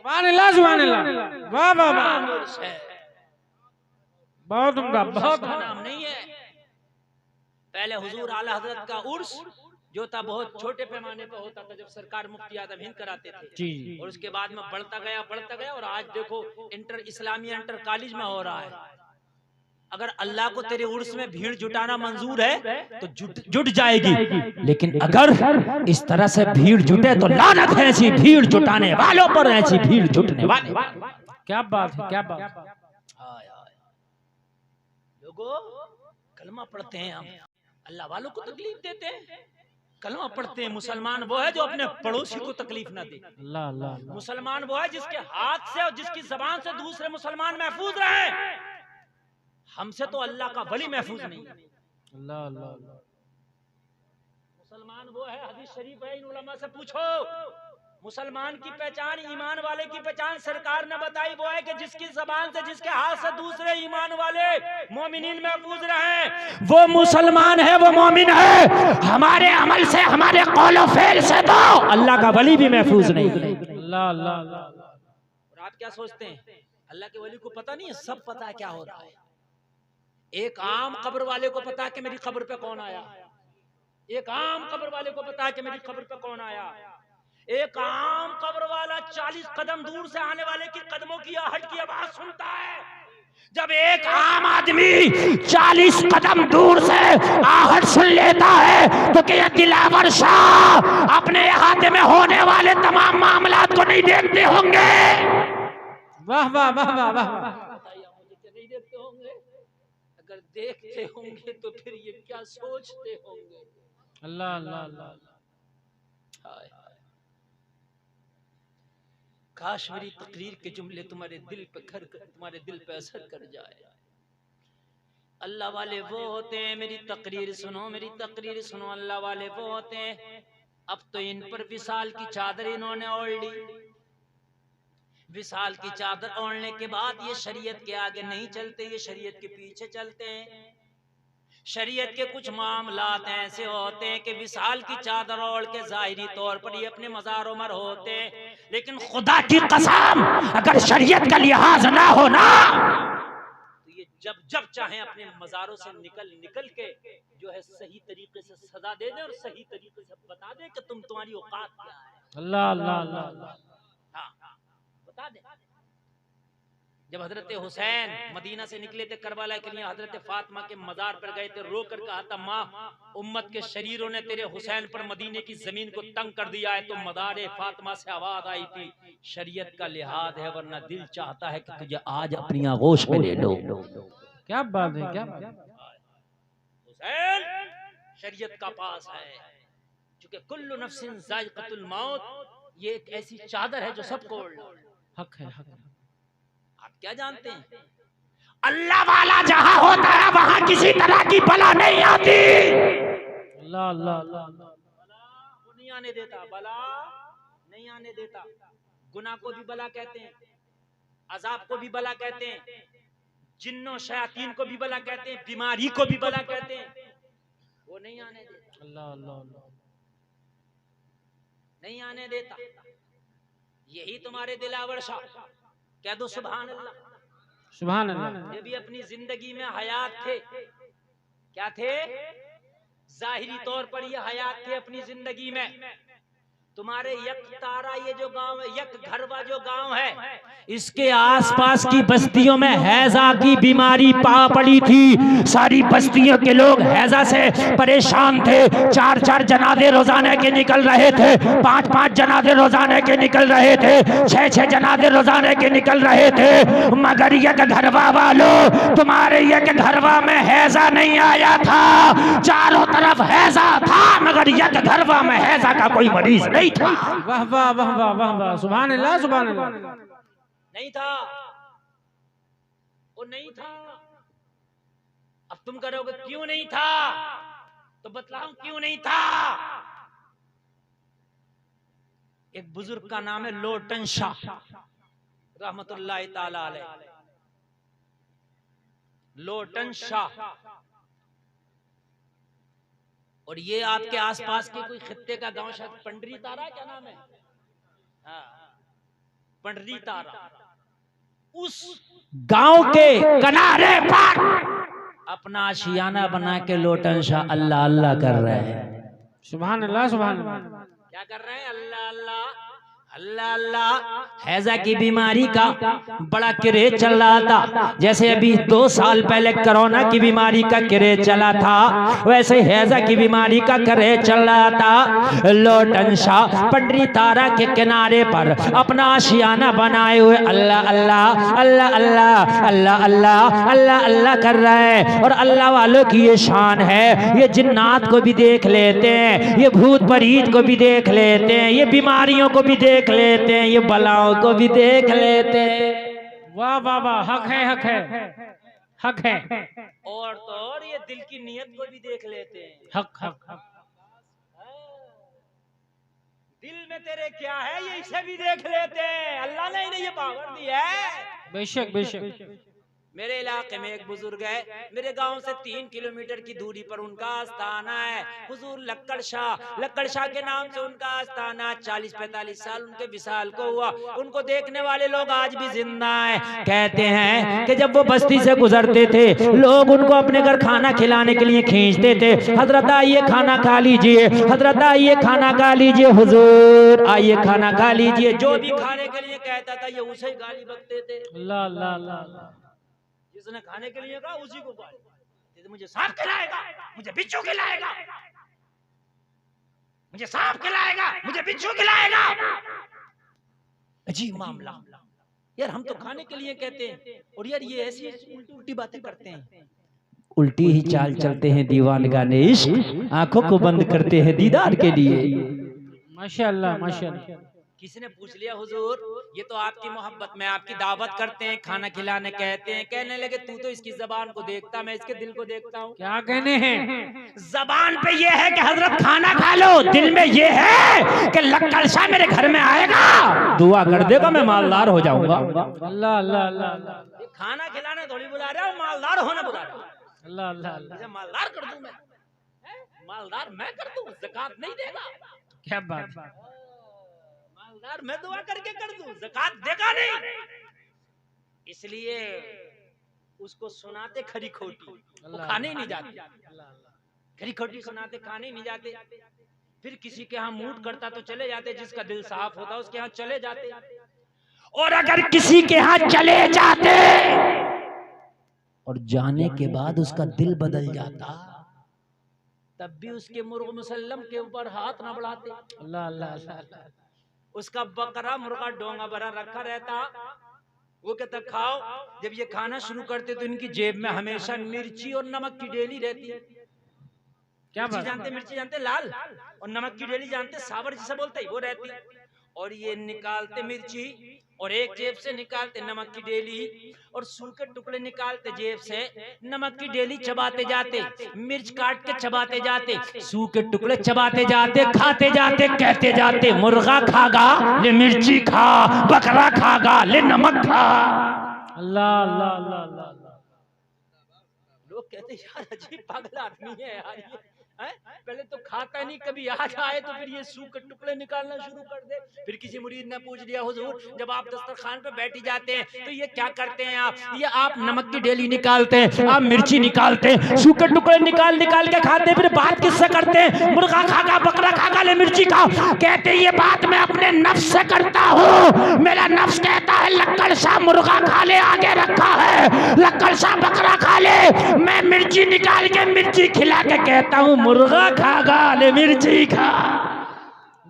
सुभान अल्लाह, वाह वाह वाह, उर्स है, बहुत उम्दा, बहुत नाम नहीं है। पहले हुजूर आला हजरत का उर्स जो था बहुत छोटे पैमाने पर होता था, जब सरकार मुफ्ती आदम हिंद कराते थे जी। और उसके बाद में बढ़ता गया और आज देखो इस्लामिया इंटर कॉलेज में हो रहा है। अगर अल्लाह को तेरे उर्स में भीड़ जुटाना मंजूर है तो जुट जाएगी, लेकिन अगर इस तरह से भीड़ जुटे तो लानत है ऐसी भीड़ जुटाने वालों पर, ऐसी भीड़ जुटने वाले। क्या बात है, क्या बात है। लोगों कलमा पढ़ते हैं हम, अल्लाह वालों को तकलीफ देते हैं। कलमा पढ़ते हैं, मुसलमान वो है जो अपने पड़ोसी को तकलीफ ना दे। अल्लाह अल्लाह। मुसलमान वो है जिसके हाथ से और जिसकी जबान से दूसरे मुसलमान महफूज रहे। हमसे तो अल्लाह का वली महफूज नहीं है। अल्लाह अल्लाह। मुसलमान वो है, हदीस शरीफ है, इन उलमा से पूछो, मुसलमान की पहचान, ईमान वाले की पहचान सरकार ने बताई, वो है कि जिसकी जबान से, जिसके हाथ से दूसरे ईमान वाले मोमिनीन महफूज रहे, वो मुसलमान है, वो मोमिन है। हमारे अमल से, हमारे कौलो फेल से तो अल्लाह का वली भी महफूज नहीं। अल्लाह अल्लाह अल्लाह। और आप क्या सोचते हैं अल्लाह के वली को पता नहीं है? सब पता है क्या हो रहा है। एक आम कब्र वाले को पता है कि मेरी कब्र पे कौन आया, एक आम कब्र वाले को पता है कि मेरी कब्र पे कौन आया। एक आम कब्र वाला 40 कदम दूर से आने वाले की कदमों की आहट की आवाज सुनता है। जब एक आम आदमी 40 कदम दूर से आहट सुन लेता है तो क्या दिलावर शाह अपने हाथ में होने वाले तमाम मामलात को नहीं देखते होंगे? वाह वाह वाह वाह वाह। नहीं देखते होंगे? अगर देखते होंगे तो फिर ये क्या सोचते होंगे? अल्लाह अल्लाह अल्लाह। काश मेरी तकरीर के जुमले तुम्हारे दिल पे तुम्हारे दिल पे असर कर जाए। अल्लाह वाले वो होते हैं, मेरी तकरीर सुनो, मेरी तकरीर सुनो, अल्लाह वाले वो होते हैं। अब तो इन पर विसाल की चादर इन्होंने ओढ़ ली। विसाल की चादर ओढ़ने के बाद ये शरीयत के आगे नहीं चलते, ये शरीयत के पीछे चलते हैं। शरीयत के कुछ मामलात ऐसे होते हैं कि विसाल की चादर ओढ़ के जाहिरी तौर पर ये अपने मज़ारों में होते हैं, लेकिन खुदा की कसम अगर शरीयत का लिहाज ना हो ना तो ये जब जब चाहे अपने मज़ारों से निकल के जो है सही तरीके से सजा दे दे और सही तरीके से बता दे कि तुम्हारी औकात क्या है। अल्लाह अल्लाह अल्लाह। हाँ बता दे। जब हजरत हुसैन मदीना से निकले थे करबला के लिए, हजरत फातिमा के मजार पर गए थे, रो कर कहा था माँ उम्मत के शरीरों ने तेरे हुसैन पर मदीने की जमीन को तंग कर दिया है, तो मदार फातिमा से आवाज आई थी शरीयत का लिहाज है, वरना दिल चाहता है कि तुझे आज अपनी आगोश में ले लो। क्या बात है, क्या बात है। हुसैन शरीयत का पास है, क्योंकि कुल्लु नफ्सिन जायक़तुल मौत, ये एक ऐसी चादर है जो सबको ओढ़ना। हक है, हक है। आप क्या जानते हैं, अल्लाह वाला जहां होता है वहां किसी तरह की बला नहीं आती। अल्लाह अल्लाह अल्लाह। वो नहीं आने देता, बला नहीं आने देता। गुनाह को भी बला कहते हैं, अजाब को भी बला कहते हैं, जिन्नों शयातीन को भी बला कहते हैं, बीमारी को भी बला कहते हैं। वो नहीं आने देता, अल्लाह अल्लाह अल्लाह। नहीं आने देता। यही तुम्हारे दिलावर शाह, कह दो सुभान अल्लाह। सुभान अल्लाह। ये भी अपनी जिंदगी में हयात थे, क्या थे, जाहिरी तौर पर ये हयात थे अपनी जिंदगी में। तुम्हारे यक तारा ये जो गांव है, यक घरवा जो गांव है, इसके आसपास की बस्तियों में हैजा की बीमारी पा पड़ी थी। सारी बस्तियों के लोग हैजा से परेशान थे। 4-4 जनाजे रोजाना के निकल रहे थे, 5-5 जनाजे रोजाना के निकल रहे थे, 6-6 जनाजे रोजाना के निकल रहे थे। मगर यक घरवा वालों, तुम्हारे यक घरवा में हैजा नहीं आया था। चारों तरफ हैजा था, मगर यक घरवा में हैजा का कोई मरीज नहीं था। वाह वाह वाह वाह वाह वाह। सुभान अल्लाह, सुभान अल्लाह। नहीं था, वो नहीं था। अब तुम करोगे क्यों नहीं था, तो बतलाऊं क्यों नहीं था। एक बुजुर्ग का नाम है लोटन शाह रहमतुल्लाह ताला अलैह। लोटन शाह, और ये आपके आसपास के कोई खित्ते का गांव, शायद पंडरी तारा, क्या नाम है, हाँ, पंडरी तारा। उस गांव के किनारे पर अपना आशियाना बना के लोटन शाह अल्लाह अल्लाह कर रहे हैं। सुभान अल्लाह, सुभान अल्लाह। क्या कर रहे हैं, अल्लाह अल्लाह अल्लाह अल्लाह। हैजा की बीमारी का बड़ा क्रेज चल रहा था। जैसे अभी 2 साल पहले कोरोना की बीमारी का क्रेज चला था, वैसे हैजा की बीमारी का क्रेज चल रहा था। लोटन शाह पंडरी तारा के किनारे पर अपना आशियाना बनाए हुए अल्लाह अल्लाह अल्लाह अल्लाह अल्लाह अल्लाह अल्लाह अल्लाह कर रहे हैं। और अल्लाह वालों की ये शान है, ये जिन्नात को भी देख लेते हैं, ये भूत परीत को भी देख लेते हैं, ये बीमारियों को भी देख लेते हैं, ये बलाओं को भी देख लेते हैं। वाह वाह वाह। हक है, हक है, हक है। और तो और ये दिल की नीयत को भी देख लेते हैं। हक हक हक। दिल में तेरे क्या है ये इसे भी देख लेते हैं। अल्लाह ने इन्हें ये पावर दी है। बेशक बेशक। मेरे इलाके में एक बुजुर्ग है, मेरे गांव से 3 किलोमीटर की दूरी पर उनका आस्थाना है, हुजूर लक्कड़ शाह। लक्कड़ शाह के नाम से उनका आस्थाना 40-45 साल उनके विसाल को हुआ। उनको देखने वाले लोग आज भी जिंदा हैं। कहते हैं कि जब वो बस्ती से गुजरते थे, लोग उनको अपने घर खाना खिलाने के लिए खींचते थे। हजरत आइए खाना खा लीजिए, हजरत आइए खाना खा लीजिए, हुजूर आइए खाना खा लीजिए। जो भी खाने के लिए कहता था ये उसे गाली बकते थे। अल्लाह अल्लाह अल्लाह। जिसने खाने के लिए कहा उसी को गाली। मुझे सांप खिलाएगा, मुझे बिच्छू खिलाएगा, मुझे सांप खिलाएगा, मुझे बिच्छू खिलाएगा। अजीब मामला यार। हम तो खाने के लिए कहते हैं और यार ये ऐसी उल्टी उल्टी बातें करते हैं। उल्टी ही चाल चलते हैं दीवानगाने इश्क, आंखों को बंद करते हैं दीदार के लिए। माशाअल्लाह माशाअल्लाह। किसी ने पूछ लिया हुजूर ये तो आपकी मोहब्बत में आपकी दावत करते हैं, खाना खिलाने कहते हैं। कहने लगे तू तो इसकी जबान को देखता, मैं इसके दिल को देखता हूँ। क्या कहने हैं? जबान पे ये है कि हजरत खाना खा लो, दिल में ये है कि लक्कड़ शाह मेरे घर में आएगा, दुआ कर देगा, मैं मालदार हो जाऊंगा। अल्लाह अल्लाह अल्लाह। खाना खिलाने थोड़ी बुला रहा हूँ, मालदार होने बुला रहा हूँ। अल्लाह अल्लाह अल्लाह। मालदार कर दूं मैं, मालदार मैं कर दूं, ज़कात नहीं देगा। क्या बात। मालदार मैं दुआ करके कर दूं, ज़कात देगा नहीं। इसलिए उसको सुनाते खरी खोटी, वो खाने ही नहीं जाते। खरी खोटी सुनाते, खाने ही नहीं जाते। फिर किसी के यहाँ मूड करता तो चले जाते, जिसका दिल साफ होता उसके यहाँ चले जाते। और अगर किसी के यहाँ चले जाते और जाने के बाद उसका दिल बदल जाता, तब भी उसके मुर्ग मुसल्लम के ऊपर हाथ ना बढ़ाते। अल्लाह अल्लाह अल्लाह। उसका बकरा मुर्गा डोंगा भरा रखा रहता, वो कहता खाओ। जब ये खाना शुरू करते तो इनकी जेब में हमेशा मिर्ची और नमक की डेली रहती। क्या मिर्ची बात? जानते, मिर्ची जानते लाल, और नमक की डेली जानते सावर जिसे बोलते वो रहती। और ये निकालते मिर्ची और एक जेब से निकालते नमक की डेली, और सूखे टुकड़े निकालते जेब से, नमक की डेली चबाते जाते, मिर्च काट के चबाते जाते, सूखे टुकड़े चबाते जाते, खाते जाते, कहते जाते मुर्गा खागा ले मिर्ची खा, बकरा खागा ले नमक खा। अल्लाह अल्लाह अल्लाह अल्लाह। लोग कहते यार अजीब पागल आदमी है यार ये, हैं? पहले तो खाता नहीं, कभी आज आए तो फिर ये सूखे टुकड़े निकालना शुरू कर दे। फिर किसी मुरीद ने पूछ लिया हुजूर जब आप दस्तरखान पे बैठी जाते हैं तो ये क्या करते हैं आप? ये आप नमक की डेली निकालते हैं, आप मिर्ची निकालते हैं, सूखे टुकड़े निकाल निकाल के खाते हैं, फिर बात किससे करते हैं? मुर्गा खागा बकरा खागा ले मिर्ची खा। कहते ये बात मैं अपने नफ्स से करता हूँ। मेरा नफ्स कहता है लक्कड़ शाह मुर्गा खा ले, आगे रखा है, लक्कड़ शाह बकरा खा ले। मैं मिर्ची निकाल के मिर्ची खिला के कहता हूँ मुर्गा खागा ले मिर्ची खा।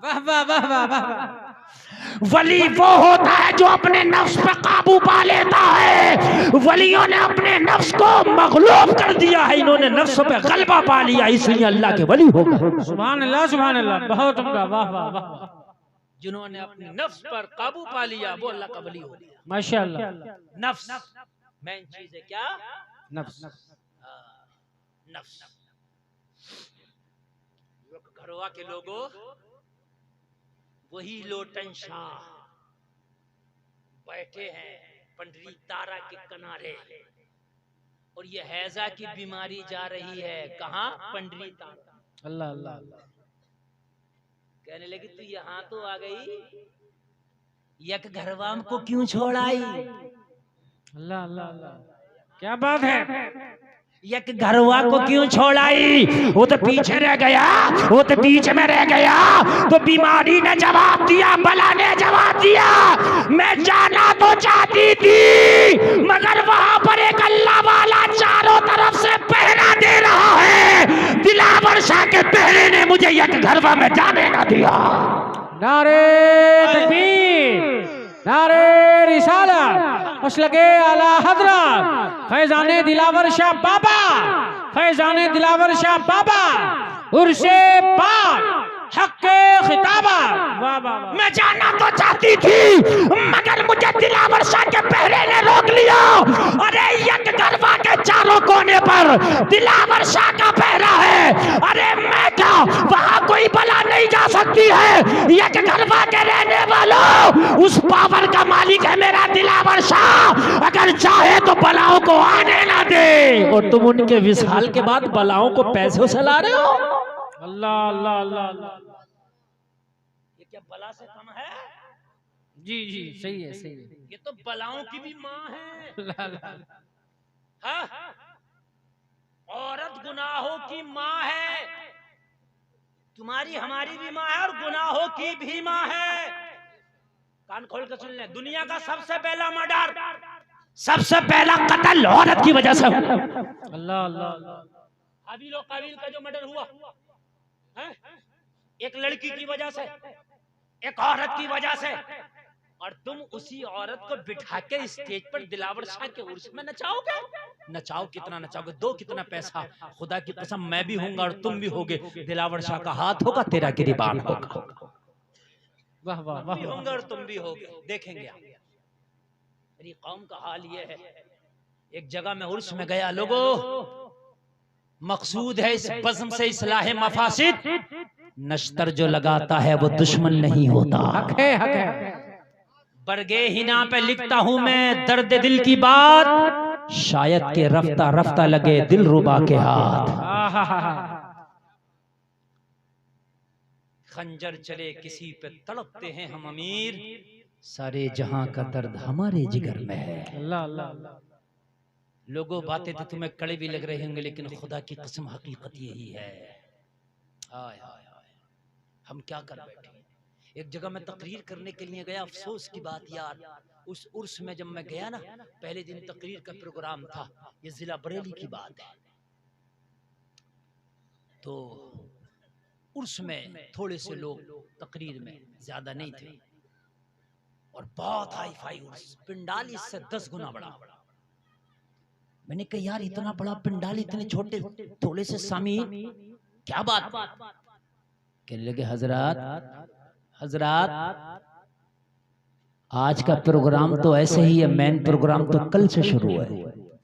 वाह वाह वाह वाह वाह। वली वो होता है जो अपने नफ्स पे काबू पा लेता है। वलियों ने अपने नफ्स को मगलूब कर दिया है, इन्होंने नफ्स पे गलबा पा लिया, इसलिए अल्लाह के वली हो गए। सुभान अल्लाह सुभान अल्लाह। बहुत उम्दा। वाह वाह वाह। जिन्होंने अपने नफ्स पर काबू पा लिया वो अल्लाह का वली हो गया। माशाअल्लाह। नफ्स मेन चीज है क्या? नफ्स। नफ्स। घरवा के लोगों, वही लोटन शाह बैठे हैं पंडरी तारा के किनारे, और ये हैजा की बीमारी जा रही है कहाँ? पंडरी तारा। अल्लाह अल्लाह अल्लाह। कहने लगी तू यहाँ तो आ गई, यक घरवाम को क्यों छोड़ आई? अल्लाह अल्लाह अल्लाह। क्या बात है? एक घरवा को क्यों छोड़ आई? वो तो पीछे रह गया, वो तो बीच में रह गया। तो बीमारी ने जवाब दिया, बला ने जवाब दिया, मैं जाना तो चाहती थी मगर वहां पर एक अल्लाह वाला चारों तरफ से पहरा दे रहा है। दिलावर शाह के पहरे ने मुझे एक घरवा में जाने ना दिया। नारे तकबीर, नारे रिसालत, मसलके आला हजरत फैजाने दिलावर शाह बाबा, फैजाने दिलावर शाह बाबा, उर्से पाक हक़्क़े खिताबा। वाह वाह। मैं जाना तो चाहती थी मगर मुझे दिलावर शाह के पहरे ने रोक लिया। अरे एक गरबा के चारों कोने पर दिलावर शाह का पहरा है। अरे मैं क्या, वहां कोई बला नहीं जा सकती है। एक गरबा के रहने वालों, उस पावर का मालिक है मेरा दिलावर शाह, अगर चाहे तो बलाओं को आने ना दे। और तुम उनके विशाल के बाद बलाओं को पैसों से ला रहे हो। अल्लाह अल्लाह अल्लाह अल्लाह। ये क्या बला से कम है? जी जी सही है सही है। ये तो बलाओं की भी माँ है। अल्लाह अल्लाह। हाँ? औरत गुनाहों की माँ है, तुम्हारी हमारी भी माँ है और गुनाहों की भी माँ है। कान खोल कर सुन ले, दुनिया का सबसे पहला मर्डर, सबसे पहला कत्ल औरत की वजह से। अल्लाह अल्लाह अल्लाह। हाबिल और काबिल का जो मर्डर हुआ है? एक लड़की की वजह से, एक औरत की वजह से, और तुम उसी औरत को बिठा के स्टेज पर दिलावर शाह के उर्स में नचाओगे। नचाओ, कितना नचाओगे? दो कितना पैसा? खुदा की कसम मैं भी हूंगा और तुम भी होगे। दिलावर शाह का हाथ होगा, तेरा गिरीबान होगा। वाह वाह वाह। भी होंगे और तुम भी होगे, देखेंगे। मेरी कौम का हाल ये है। एक जगह में उर्स में गया, लोगों मकसूद है इस बज़्म से इस्लाह मफासिद, नश्तर जो लगाता है वो दुश्मन नहीं होता। हक है हक है। बरगे हिना पे लिखता हूं मैं दर्द दिल की बात, शायद के रफ्ता रफ्ता लगे दिल रुबा के हाथ। खंजर चले किसी पे तड़पते हैं हम अमीर, सारे जहां का दर्द हमारे जिगर में है। अल्लाह अल्लाह अल्लाह। लोगों बातें तो तुम्हें कड़वी लग रही होंगे, लेकिन खुदा की कसम हकीकत यही है। हाय हाय हाय, हम क्या कर बैठे। एक जगह मैं तकरीर करने के लिए गया, अफसोस की बात यार, उस उर्स में जब मैं गया ना, पहले दिन तकरीर का प्रोग्राम था, ये जिला बरेली की बात है। तो उर्स में थोड़े से लोग तकरीर में, ज्यादा नहीं थे, और बहुत हाई फाई उर्स, पिंडाल इससे 10 गुना बड़ा। मैंने कहा यार इतना बड़ा पिंडाल इतने छोटे थोड़े से सामीन, क्या बात? कहने लगे हजरात आज का प्रोग्राम तो ऐसे ही है, मेन प्रोग्राम तो कल से शुरू है।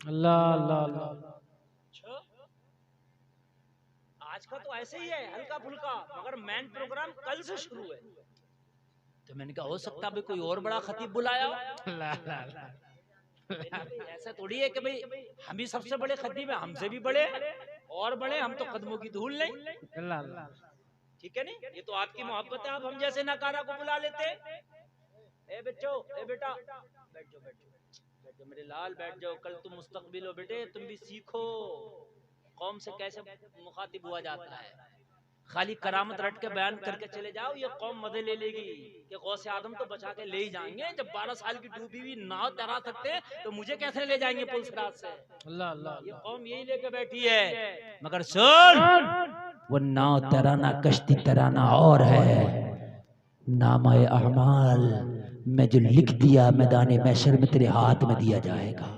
अल्लाह अल्लाह अल्लाह। आज का तो ऐसे ही है हल्का फुल्का, मगर मेन प्रोग्राम कल से शुरू है। तो मैंने कहा हो सकता है कोई और बड़ा खतीब बुलाया। ऐसा थोड़ी है कि भाई हम ही सबसे बड़े खतीब है, हमसे भी बड़े और बड़े, हम तो कदमों की धूल नहीं। ठीक है नहीं, ये तो आपकी मोहब्बत है, आप हम जैसे नकारा को बुला लेते। ए बच्चों, ए बेटा बैठ जाओ, बैठ जाओ मेरे लाल, बैठ जाओ, कल तुम मुस्तकबिल हो बेटे, तुम भी सीखो कौम से कैसे मुखातिब हुआ जाता है। खाली करामत रट के बयान करके चले जाओ, ये कौम मजे ले लेगी कि गौसे आदम तो बचा के ले ही जाएंगे। जब 12 साल की डूबी हुई नाव तैरा सकते हैं तो मुझे कैसे ले जाएंगे पुलसरात से। अल्लाह अल्लाह। ये कौम यही लेके बैठी है। मगर सुन, वो नाव तैराना, कश्ती तैराना और है, नामाए अहमाल में जो लिख दिया मैदान महशर में तेरे हाथ में दिया जाएगा।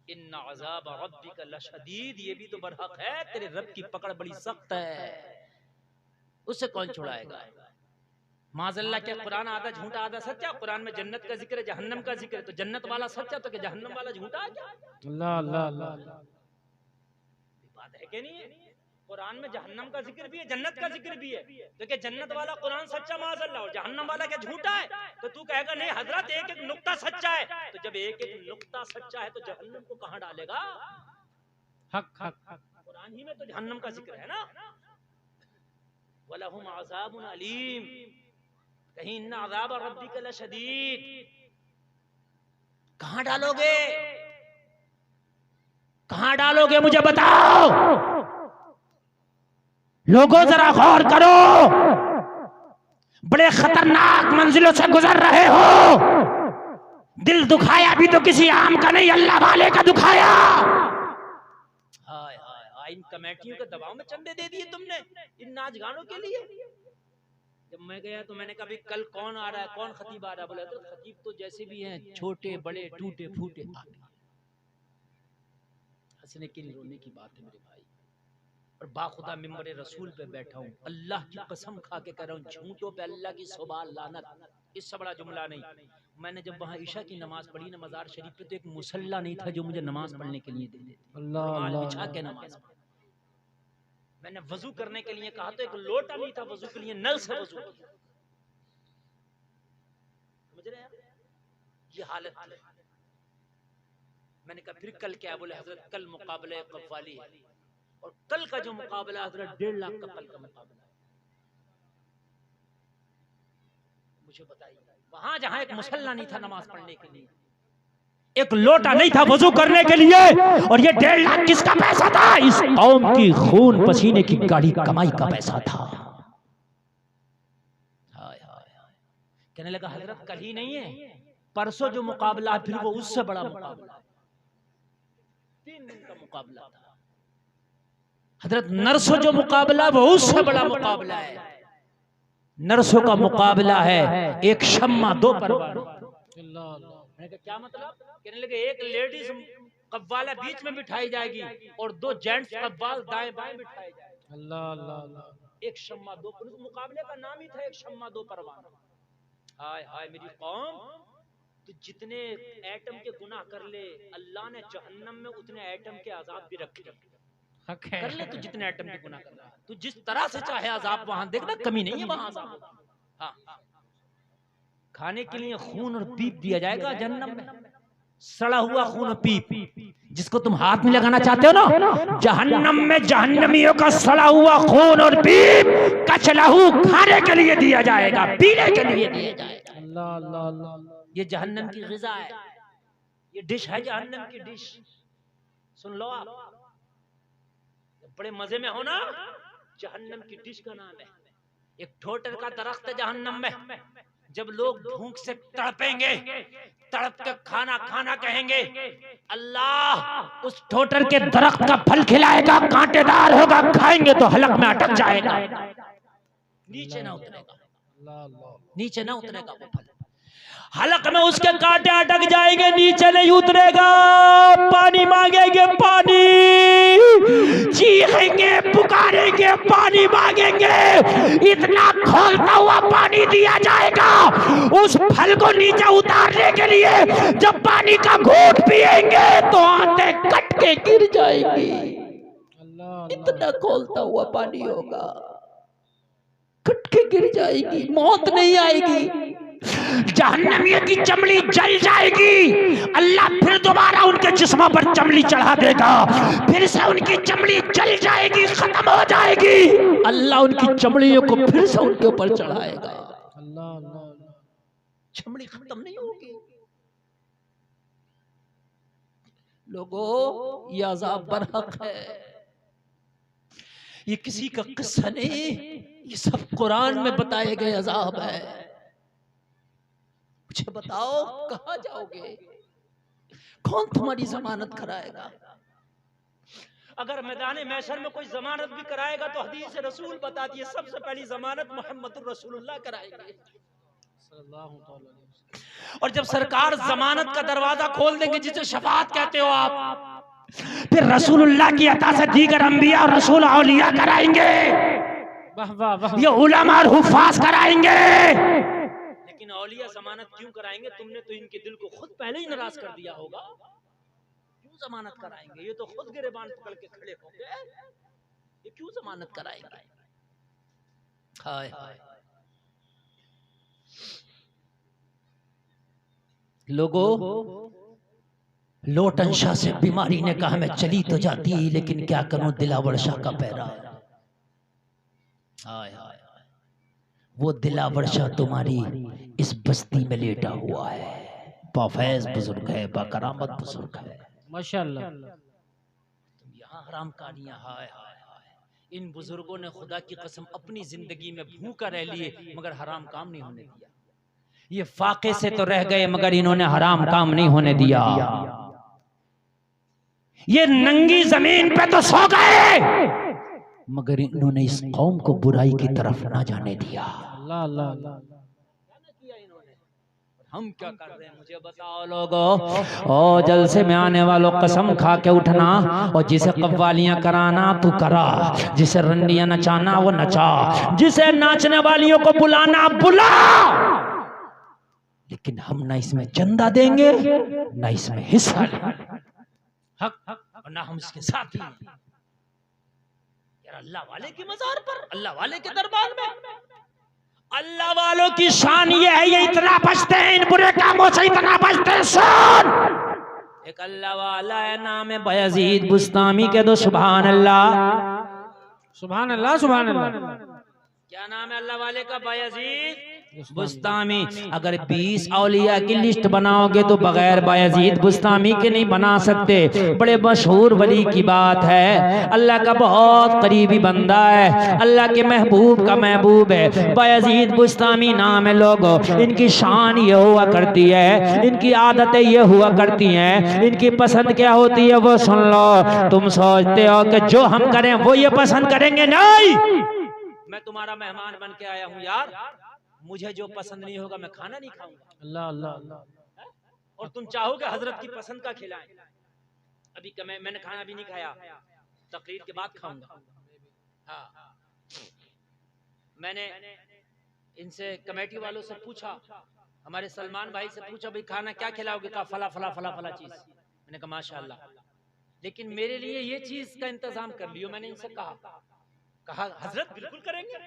इन्ना अज़ाब रब्बिका लशदीद, ये भी तो बरहक है, तेरे रब की पकड़ बड़ी सख्त है, उसे कौन छुड़ाएगा। माज़अल्लाह क्या कुरान आधा झूठा आधा सच्चा? कुरान में जन्नत का जिक्र है, जहन्नम का जिक्र है, तो जन्नत वाला सच्चा तो क्या जहन्नम वाला झूठा है क्या? अल्लाह अल्लाह अल्लाह। बात है कि नहीं है? कुरान में जहन्नम का जिक्र भी है, जन्नत का जिक्र भी है, तो क्या जन्नत वाला कुरान सच्चा माज़अल्लाह और जहन्नम वाला क्या झूठा है? तो तू कहेगा नहीं हजरत एक एक नुक्ता सच्चा है, तो जब एक एक नुक्ता सच्चा है तो जहन्नम को कहां डालेगा? हक हक हक। कुरान ही में तो जहन्नम का जिक्र है ना। वलहुम अज़ाबुन अलीम, कहीं इन्ना अज़ाब रब्बिका लशदीद, कहां डालोगे? कहां डालोगे मुझे बताओ। लोगों जरा गौर करो, बड़े खतरनाक मंजिलों से गुजर रहे हो। दिल दुखाया भी तो किसी आम का नहीं, अल्लाह वाले का दुखाया। हाय हाय, इन कमेटियों के दबाव में चंदे दे दिए तुमने इन नाच गानों के लिए। जब मैं गया तो मैंने कहा भाई कल कौन आ रहा है, कौन खतीब आ रहा है? बोला तो खतीब तो जैसे भी हैं, छोटे बड़े टूटे फूटे आ गए। हंसने के लिए रोने की बात है मेरे भाई, और बाखुदा मिंबर रसूल पे बैठा हूँ, अल्लाह की कसम खा के कह रहा हूँ, झूठों पे अल्लाह की सुबह लानत, इससे बड़ा जुमला नहीं। मैंने जब वहाँ ईशा की नमाज पढ़ी ना मजार शरीफ पे, तो एक मुसल्ला नहीं था जो मुझे नमाज पढ़ने के लिए दे देते, रुमाल बिछा के नमाज पढ़। मैंने वजू करने के लिए कहा तो एक लोटा नहीं था वजू के लिए, नल से वजू किया। समझ रहे हैं? ये हालत थी। मैंने कहा फिर कल क्या? बोले हजरत कल मुकाबले कव्वाली है, और कल का जो मुकाबला हजरत 1.5 लाख का कल का मुकाबला है। मुझे बताइए, वहां जहां एक मुसल्ला नहीं था नमाज पढ़ने के लिए, एक लोटा नहीं था वजू करने के लिए, और ये 1.5 लाख किसका पैसा था? इस कौम की खून पसीने की गाड़ी कमाई का पैसा था। हाय हाय हाय। कहने लगा हजरत कल ही नहीं है, परसों जो मुकाबला है फिर वो उससे बड़ा मुकाबला है, 3 दिन का मुकाबला था। हजरत नरसों जो मुकाबला वो उससे बड़ा मुकाबला है। नरसों का मुकाबला है एक शम्मा 2 परवान। मैंने कहा क्या मतलब? कहने लगे एक लेडीज कव्वाला बीच में बिठाई जाएगी और 2 जेंट्स कव्वाल दाएं बाएं बिठाए जाएंगे। अल्लाह अल्लाह अल्लाह। एक शम्मा 2, मुकाबले का नाम ही था एक शम्मा 2 परवान। हाय हाय मेरी कौम, तो जितने एटम के गुनाह कर ले, अल्लाह ने जहन्नम में उतने एटम के अजाब भी रखे। कर ले तो जितने एटम के गुनाह कर रहा है, तू जिस तरह से चाहे अजाब वहां देखना, कमी नहीं है वहां अजाब। हाँ, खाने के लिए खून और पीप दिया जाएगा जहन्नम में, सड़ा हुआ खून और पीप, जिसको तुम हाथ में लगाना चाहते हो ना, जहन्नम में जहन्नमियों का सड़ा हुआ खून और पीप कचलहू खाने के लिए दिया जाएगा, पीने के लिए दिया जाएगा। अल्लाह अल्लाह अल्लाह। ये जहन्नम की ग़िज़ा है, ये डिश है जहन्नम की डिश। सुन लो आप, बड़े मजे में हो ना, जहन्नम की डिश का नाम है। एक ठोटर का दरख्त है जहन्नम में, जब लोग भूख से तड़पेंगे, तड़प के खाना खाना कहेंगे, अल्लाह उस ठोटर के दरख्त का फल खिलाएगा, कांटेदार होगा, खाएंगे तो हलक में अटक जाएगा, नीचे ना उतरेगा, नीचे ना उतरेगा वो फल, हलक में उसके कांटे अटक जाएंगे, नीचे नहीं उतरेगा। पानी मांगेंगे, पानी चीखेंगे, पुकारेंगे, पानी मांगेंगे, इतना खौलता हुआ पानी दिया जाएगा उस फल को नीचे उतारने के लिए। जब पानी का घूंट पिएंगे तो आंखें कट के गिर जाएंगी, इतना खौलता हुआ पानी होगा, कट के गिर जाएगी, मौत नहीं आएगी, जहन्नमियों की चमड़ी जल जाएगी। अल्लाह फिर दोबारा उनके जिस्मों पर चमड़ी चढ़ा देगा, फिर से उनकी चमड़ी जल जाएगी, खत्म हो जाएगी, अल्लाह उनकी चमड़ियों को फिर से उनके ऊपर चढ़ाएगा। चमड़ी खत्म नहीं होगी। लोगों, ये अज़ाब बरहक है, ये किसी का किस्सा नहीं, ये सब कुरान में बताए गए अज़ाब है। मुझे बताओ कहां जाओगे, कौन तुम्हारी जमानत कराएगा? अगर मैदान महशर में कोई जमानत भी कराएगा तो हदीस रसूल बताती है सबसे पहली जमानत मोहम्मद रसूलुल्लाह कराएंगे। और जब सरकार जमानत का दरवाजा खोल देंगे, जिसे शफाअत कहते हो आप, फिर रसूलुल्लाह की अता से दीगर अंबिया और रसूल औलिया कराएंगे, ये उलमा और हुफ़ाज़ कराएंगे। लेकिन औलिया जमानत क्यों कराएंगे? तुमने तो इनके दिल को खुद पहले ही नाराज कर दिया होगा, क्यों जमानत कराएंगे? ये तो खुद गिरेबान पकड़ के खड़े हो गए, ये क्यों जमानत कराएंगे? हाय हाय लोगों, लोटन शाह से बीमारी ने कहा मैं चली तो जाती, लेकिन क्या करूं दिलावर शाह का पैरा। हाय हाय वो दिलावर शाह तुम्हारी इस बस्ती में लेटा हुआ है, बाफैज बुजुर्ग है, बाकरामत बुजुर्ग है, माशाअल्लाह। तुम यहाँ हराम कहानियां। हाय हाय हाय, इन बुजुर्गों ने खुदा की कसम अपनी जिंदगी में भूखा रह लिए मगर हराम काम नहीं होने दिया। ये फाके से तो रह गए मगर इन्होंने हराम काम नहीं होने दिया। ये नंगी जमीन पे तो सो गए मगर इन्होंने इस कौम को बुराई की तरफ ना जाने दिया। अल्लाह अल्लाह अल्लाह। हम क्या कर रहे हैं मुझे बताओ लोगों। ओ जलसे में आने वालों कसम खा के उठना, और जिसे कव्वालियां कराना तू करा, जिसे रंडियां नचाना वो नचा, जिसे नाचने वालियों को बुलाना बुला, लेकिन हम ना इसमें चंदा देंगे ना इसमें हिस्सा लेंगे, हक और ना हम इसके साथ ही। यार अल्लाह वाले की मज़ार पर, अल्लाह वाले के दरबार में अल्लाह वालों की शान ये है, ये इतना बचते हैं, इन बुरे कामों से इतना बचते हैं। सुन, एक अल्लाह वाला है, नाम है बायजीद बुस्तामी के दो सुभान अल्लाह, सुभान अल्लाह सुभान अल्लाह। क्या नाम है अल्लाह वाले का? बायजीद बुस्तामी। अगर 20 औलिया की लिस्ट बनाओगे तो बगैर बायजीद बुस्तामी के नहीं बना सकते। बड़े मशहूर वली की बात है, अल्लाह का बहुत करीबी बंदा है, अल्लाह के महबूब का महबूब है, बायजीद बुस्तामी नाम है। लोगों, इनकी शान ये हुआ करती है, इनकी आदतें ये हुआ करती हैं, इनकी पसंद क्या होती है वो सुन लो। तुम सोचते हो कि जो हम करें वो ये पसंद करेंगे, नहीं। मैं तुम्हारा मेहमान बन के आया हूँ यार, मुझे जो पसंद नहीं होगा मैं खाना नहीं खाऊंगा। अल्लाह अल्लाह अल्लाह। और तुम चाहोगे हजरत की पसंद का खिलाएं। अभी मैंने खाना भी नहीं खाया, तकरीर के बाद खाऊंगा। हाँ, मैंने इनसे कमेटी वालों से पूछा, हमारे सलमान भाई से पूछा भाई खाना क्या खिलाओगे? कहा फला फला फला फला चीज। मैंने कहा माशाल्लाह, लेकिन मेरे लिए ये चीज का इंतजाम कर लियो। मैंने इनसे कहा हजरत बिल्कुल करेंगे,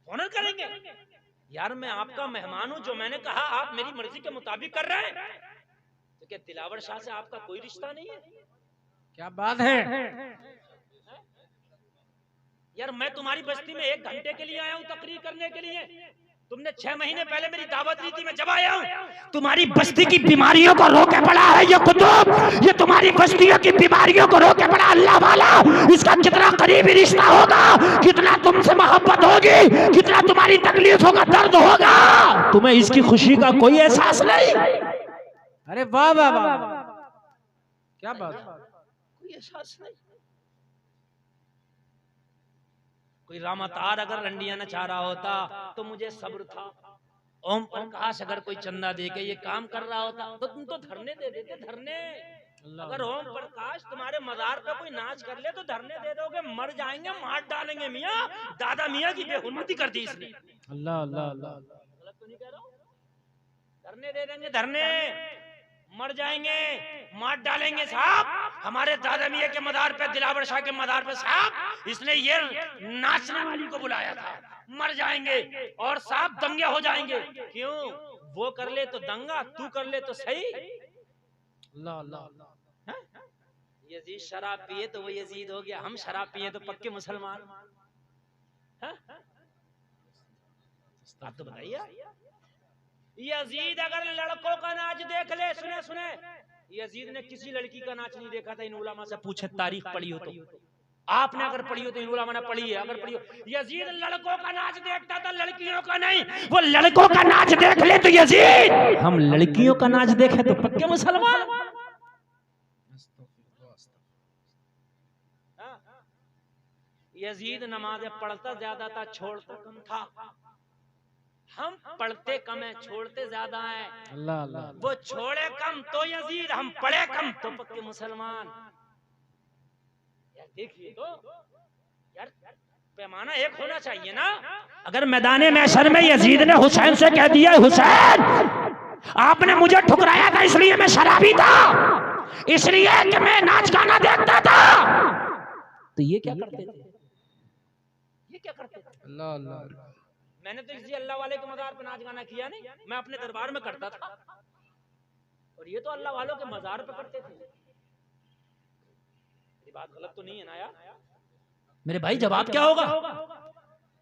ऑनर करेंगे। यार मैं आपका मेहमान हूं, जो मैंने कहा आप मेरी मर्जी के मुताबिक कर रहे हैं, तो क्या दिलावर शाह से आपका कोई रिश्ता नहीं है? क्या बात है यार, मैं तुम्हारी बस्ती में 1 घंटे के लिए आया हूं तकरीर करने के लिए। तुमने 6 महीने पहले मेरी दावत दी थी, मैं जब आया हूं तुम्हारी बस्ती की बीमारियों को रोके पड़ा है ये कुतुब, ये तुम्हारी बस्तियों की बीमारियों को रोके पड़ा अल्लाह वाला। इसका कितना करीबी रिश्ता होगा, कितना तुमसे मोहब्बत होगी, कितना तुम्हारी तकलीफों का दर्द होगा, तुम्हें इसकी खुशी का कोई एहसास नहीं। अरे वाह वाह वाह, क्या बात, कोई एहसास नहीं। कोई रामातार अगर रंडियां नचा रहा होता तो मुझे सब्र था। ओम प्रकाश अगर कोई चंदा दे के ये काम कर रहा होता तो तुम तो धरने दे देते, धरने। अगर ओम प्रकाश तुम्हारे मजार पे कोई नाच कर ले तो धरने दे दोगे, मर जाएंगे, मार डालेंगे। मियाँ दादा मियाँ की बेहुरमती कर दी इसने। अल्लाह अल्लाह अल्लाह, गलत तो नहीं कह रहा हूं? धरने दे देंगे, धरने, मर जाएंगे, मार डालेंगे साहब। हमारे दादा मियाँ के मदार पे, दिलावर शाह के मदार पे साहब इसने ये नाचने वाली को बुलाया था, मर जाएंगे और साहब दंगे हो जाएंगे। क्यों? वो कर ले तो दंगा, तू कर ले तो सही। अल्लाह अल्लाह, यजीद शराब पिए तो वो यजीद हो गया, हम शराब पिए तो पक्के मुसलमान। आप तो बताइए, यजीद अगर लड़कों का नाच देख ले, सुने सुने, यजीद ने किसी लड़की का नाच नहीं देखा था। इन उलमा से पूछे, तारीख पढ़ी हो तो, आपने अगर पढ़ी हो तो इन उलमा ने पढ़ी है, अगर पढ़ी हो। यजीद लड़कों का नाच देखता था, लड़कियों का नहीं। वो लड़कों का नाच देख ले तो यजीद, हम लड़कियों का नाच देखे तो पक्के मुसलमान। यजीद नमाज़ें पढ़ता ज्यादा था, छोड़ता कम था। हम पढ़ते कम है, छोड़ते ज्यादा है। अल्लाह अल्लाह, वो छोड़े कम तो यजीद, हम पढ़े कम तो पक्के मुसलमान। यार देखिए तो, यार पैमाना एक होना चाहिए ना। अगर मैदान महशर में यजीद ने हुसैन से कह दिया, हुसैन आपने मुझे ठुकराया था इसलिए मैं शराबी था, इसलिए कि मैं नाच गाना देखता था, तो ये क्या करते थे? ये क्या करते थे? अल्लाह अल्लाह, मैंने तो किसी अल्लाह वाले के मजार पे नाच गाना किया नहीं, मैं अपने दरबार में करता था, और ये तो अल्लाह वालों के मजार पे करते थे। ये बात गलत तो नहीं है ना यार? मेरे भाई जवाब क्या होगा?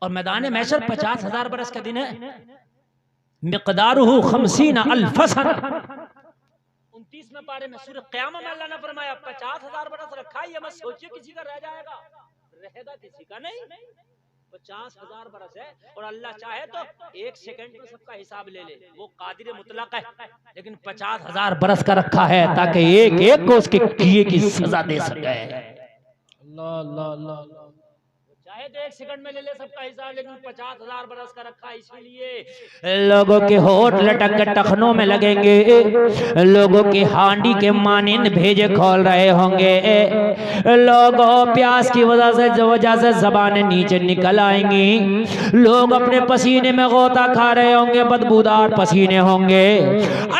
और मैदान महशर 50,000 बरस का दिन है, मिक़दारुहु 50 अल्फ सना। 29वें पारे में सूरह क़यामा में अल्लाह ने फरमाया 50,000 बरस रखा है। ये मत सोचिए किसी का रह जाएगा, रहेगा किसी का नहीं। 50,000 बरस है, और अल्लाह चाहे तो 1 सेकंड में सबका हिसाब ले ले, वो कादिर मुतलक है। लेकिन 50,000 बरस का रखा है ताकि एक एक को उसके किए की सजा दे सके। अल्लाह अल्लाह अल्लाह, चाहे तो 1 सेकंड में ले ले सबका हिसाब, लेकिन 50,000 बरस का रखा है। इसीलिए लोगों के होठ लटक के टखनों में लगेंगे, लोगों की हांडी के मानिंद भेजे खोल रहे होंगे, लोगों प्यास की वजह से ज़बानें नीचे निकल आएंगी, लोग अपने पसीने में गोता खा रहे होंगे, बदबूदार पसीने होंगे।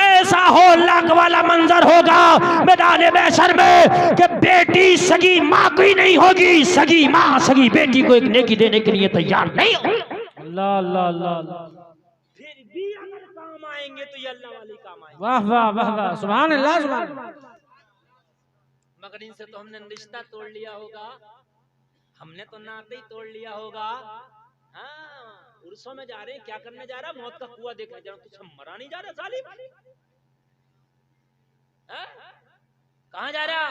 ऐसा हो लाख वाला मंजर होगा मैदान महशर में कि बेटी सगी माँ की नहीं होगी, सगी माँ सगी बेटी को एक नेकी देने के लिए तैयार नहीं होगी। अल्लाह अल्लाह अल्लाह, फिर भी अगर काम आएंगे तो ये अल्लाह वाले काम आएंगे। वाह वाह वाह वाह, सुभान अल्लाह सुभान अल्लाह। मगर इनसे तो हमने रिश्ता तोड़ लिया होगा, हमने तो नाते ही तोड़ लिया होगा। हाँ, उर्सों में जा रहे हैं, क्या करने जा रहा? मौत का कुआं देखने जा रहा हूं। तुझे मरा नहीं जा रहा जालिम? कहाँ जा रहा?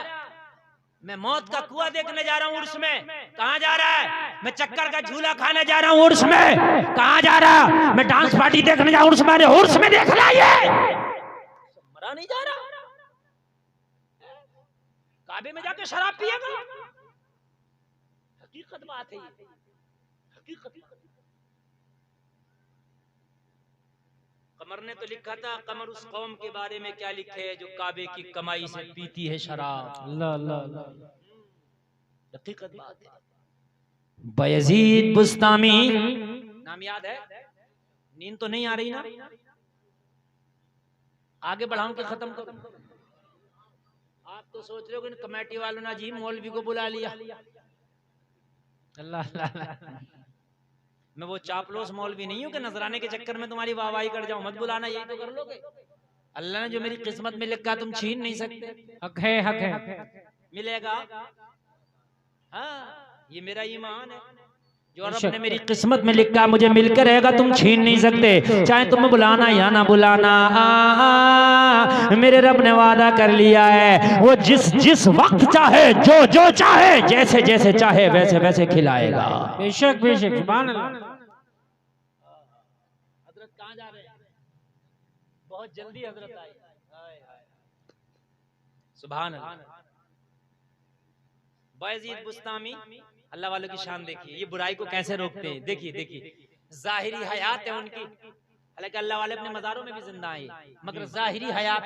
मैं मौत का कुआं देखने जा रहा हूँ उर्स में। कहाँ जा रहा है? मैं चक्कर का झूला खाने जा रहा हूँ उर्स में। कहाँ जा रहा? मैं डांस पार्टी देखने जा रहा हूँ उर्स में। उर्स में देख ला, ये मरा नहीं जा रहा। काबे में जाके शराब पिएगा? हकीकत बात है ये, हकीकत। कमर ने तो लिखा था, कमर उस कौम के बारे में क्या लिखे है जो काबे की कमाई से पीती है शराब। अल्लाह अल्लाह अल्लाह, हकीकत बात है। बयजीद बुस्तामी नाम याद है? नींद तो नहीं आ रही ना? आगे बढ़ाऊं कि खत्म करूं? आप तो सोच रहे हो कि कमेटी वालों ने जी मौलवी को बुला लिया। अल्लाह अल्लाह, मैं वो चापलोस मौलवी नहीं हूं कि नजराने के चक्कर में तुम्हारी वाहवाही कर जाऊं। मत बुलाना, यही तो कर लोगे। अल्लाह ने जो मेरी किस्मत में लिखा तुम छीन नहीं सकते। हक है हक है, मिलेगा। हाँ, ये मेरा ईमान है। जो रब ने मेरी किस्मत में लिखा मुझे मिलकर रहेगा, तुम छीन नहीं सकते, चाहे तुम्हें बुलाना या ना बुलाना। मेरे रब ने वादा कर लिया है, वो जिस जिस वक्त चाहे, जो जो चाहे, जैसे जैसे चाहे वैसे वैसे खिलाएगा। बेशक बेशक, सुभान अल्लाह। हजरत कहाँ जा रहे हैं? बहुत जल्दी हजरत आए। सुभान अल्लाह। बायजीद बुस्तामी, अल्लाह वालों की शान देखिए, ये बुराई को कैसे रोकते हैं। देखिए देखिए, जाहिरी हयात है उनकी, हालांकि अल्लाह वाले अपने मज़ारों में भी जिंदा हैं, मगर जाहिरी हयात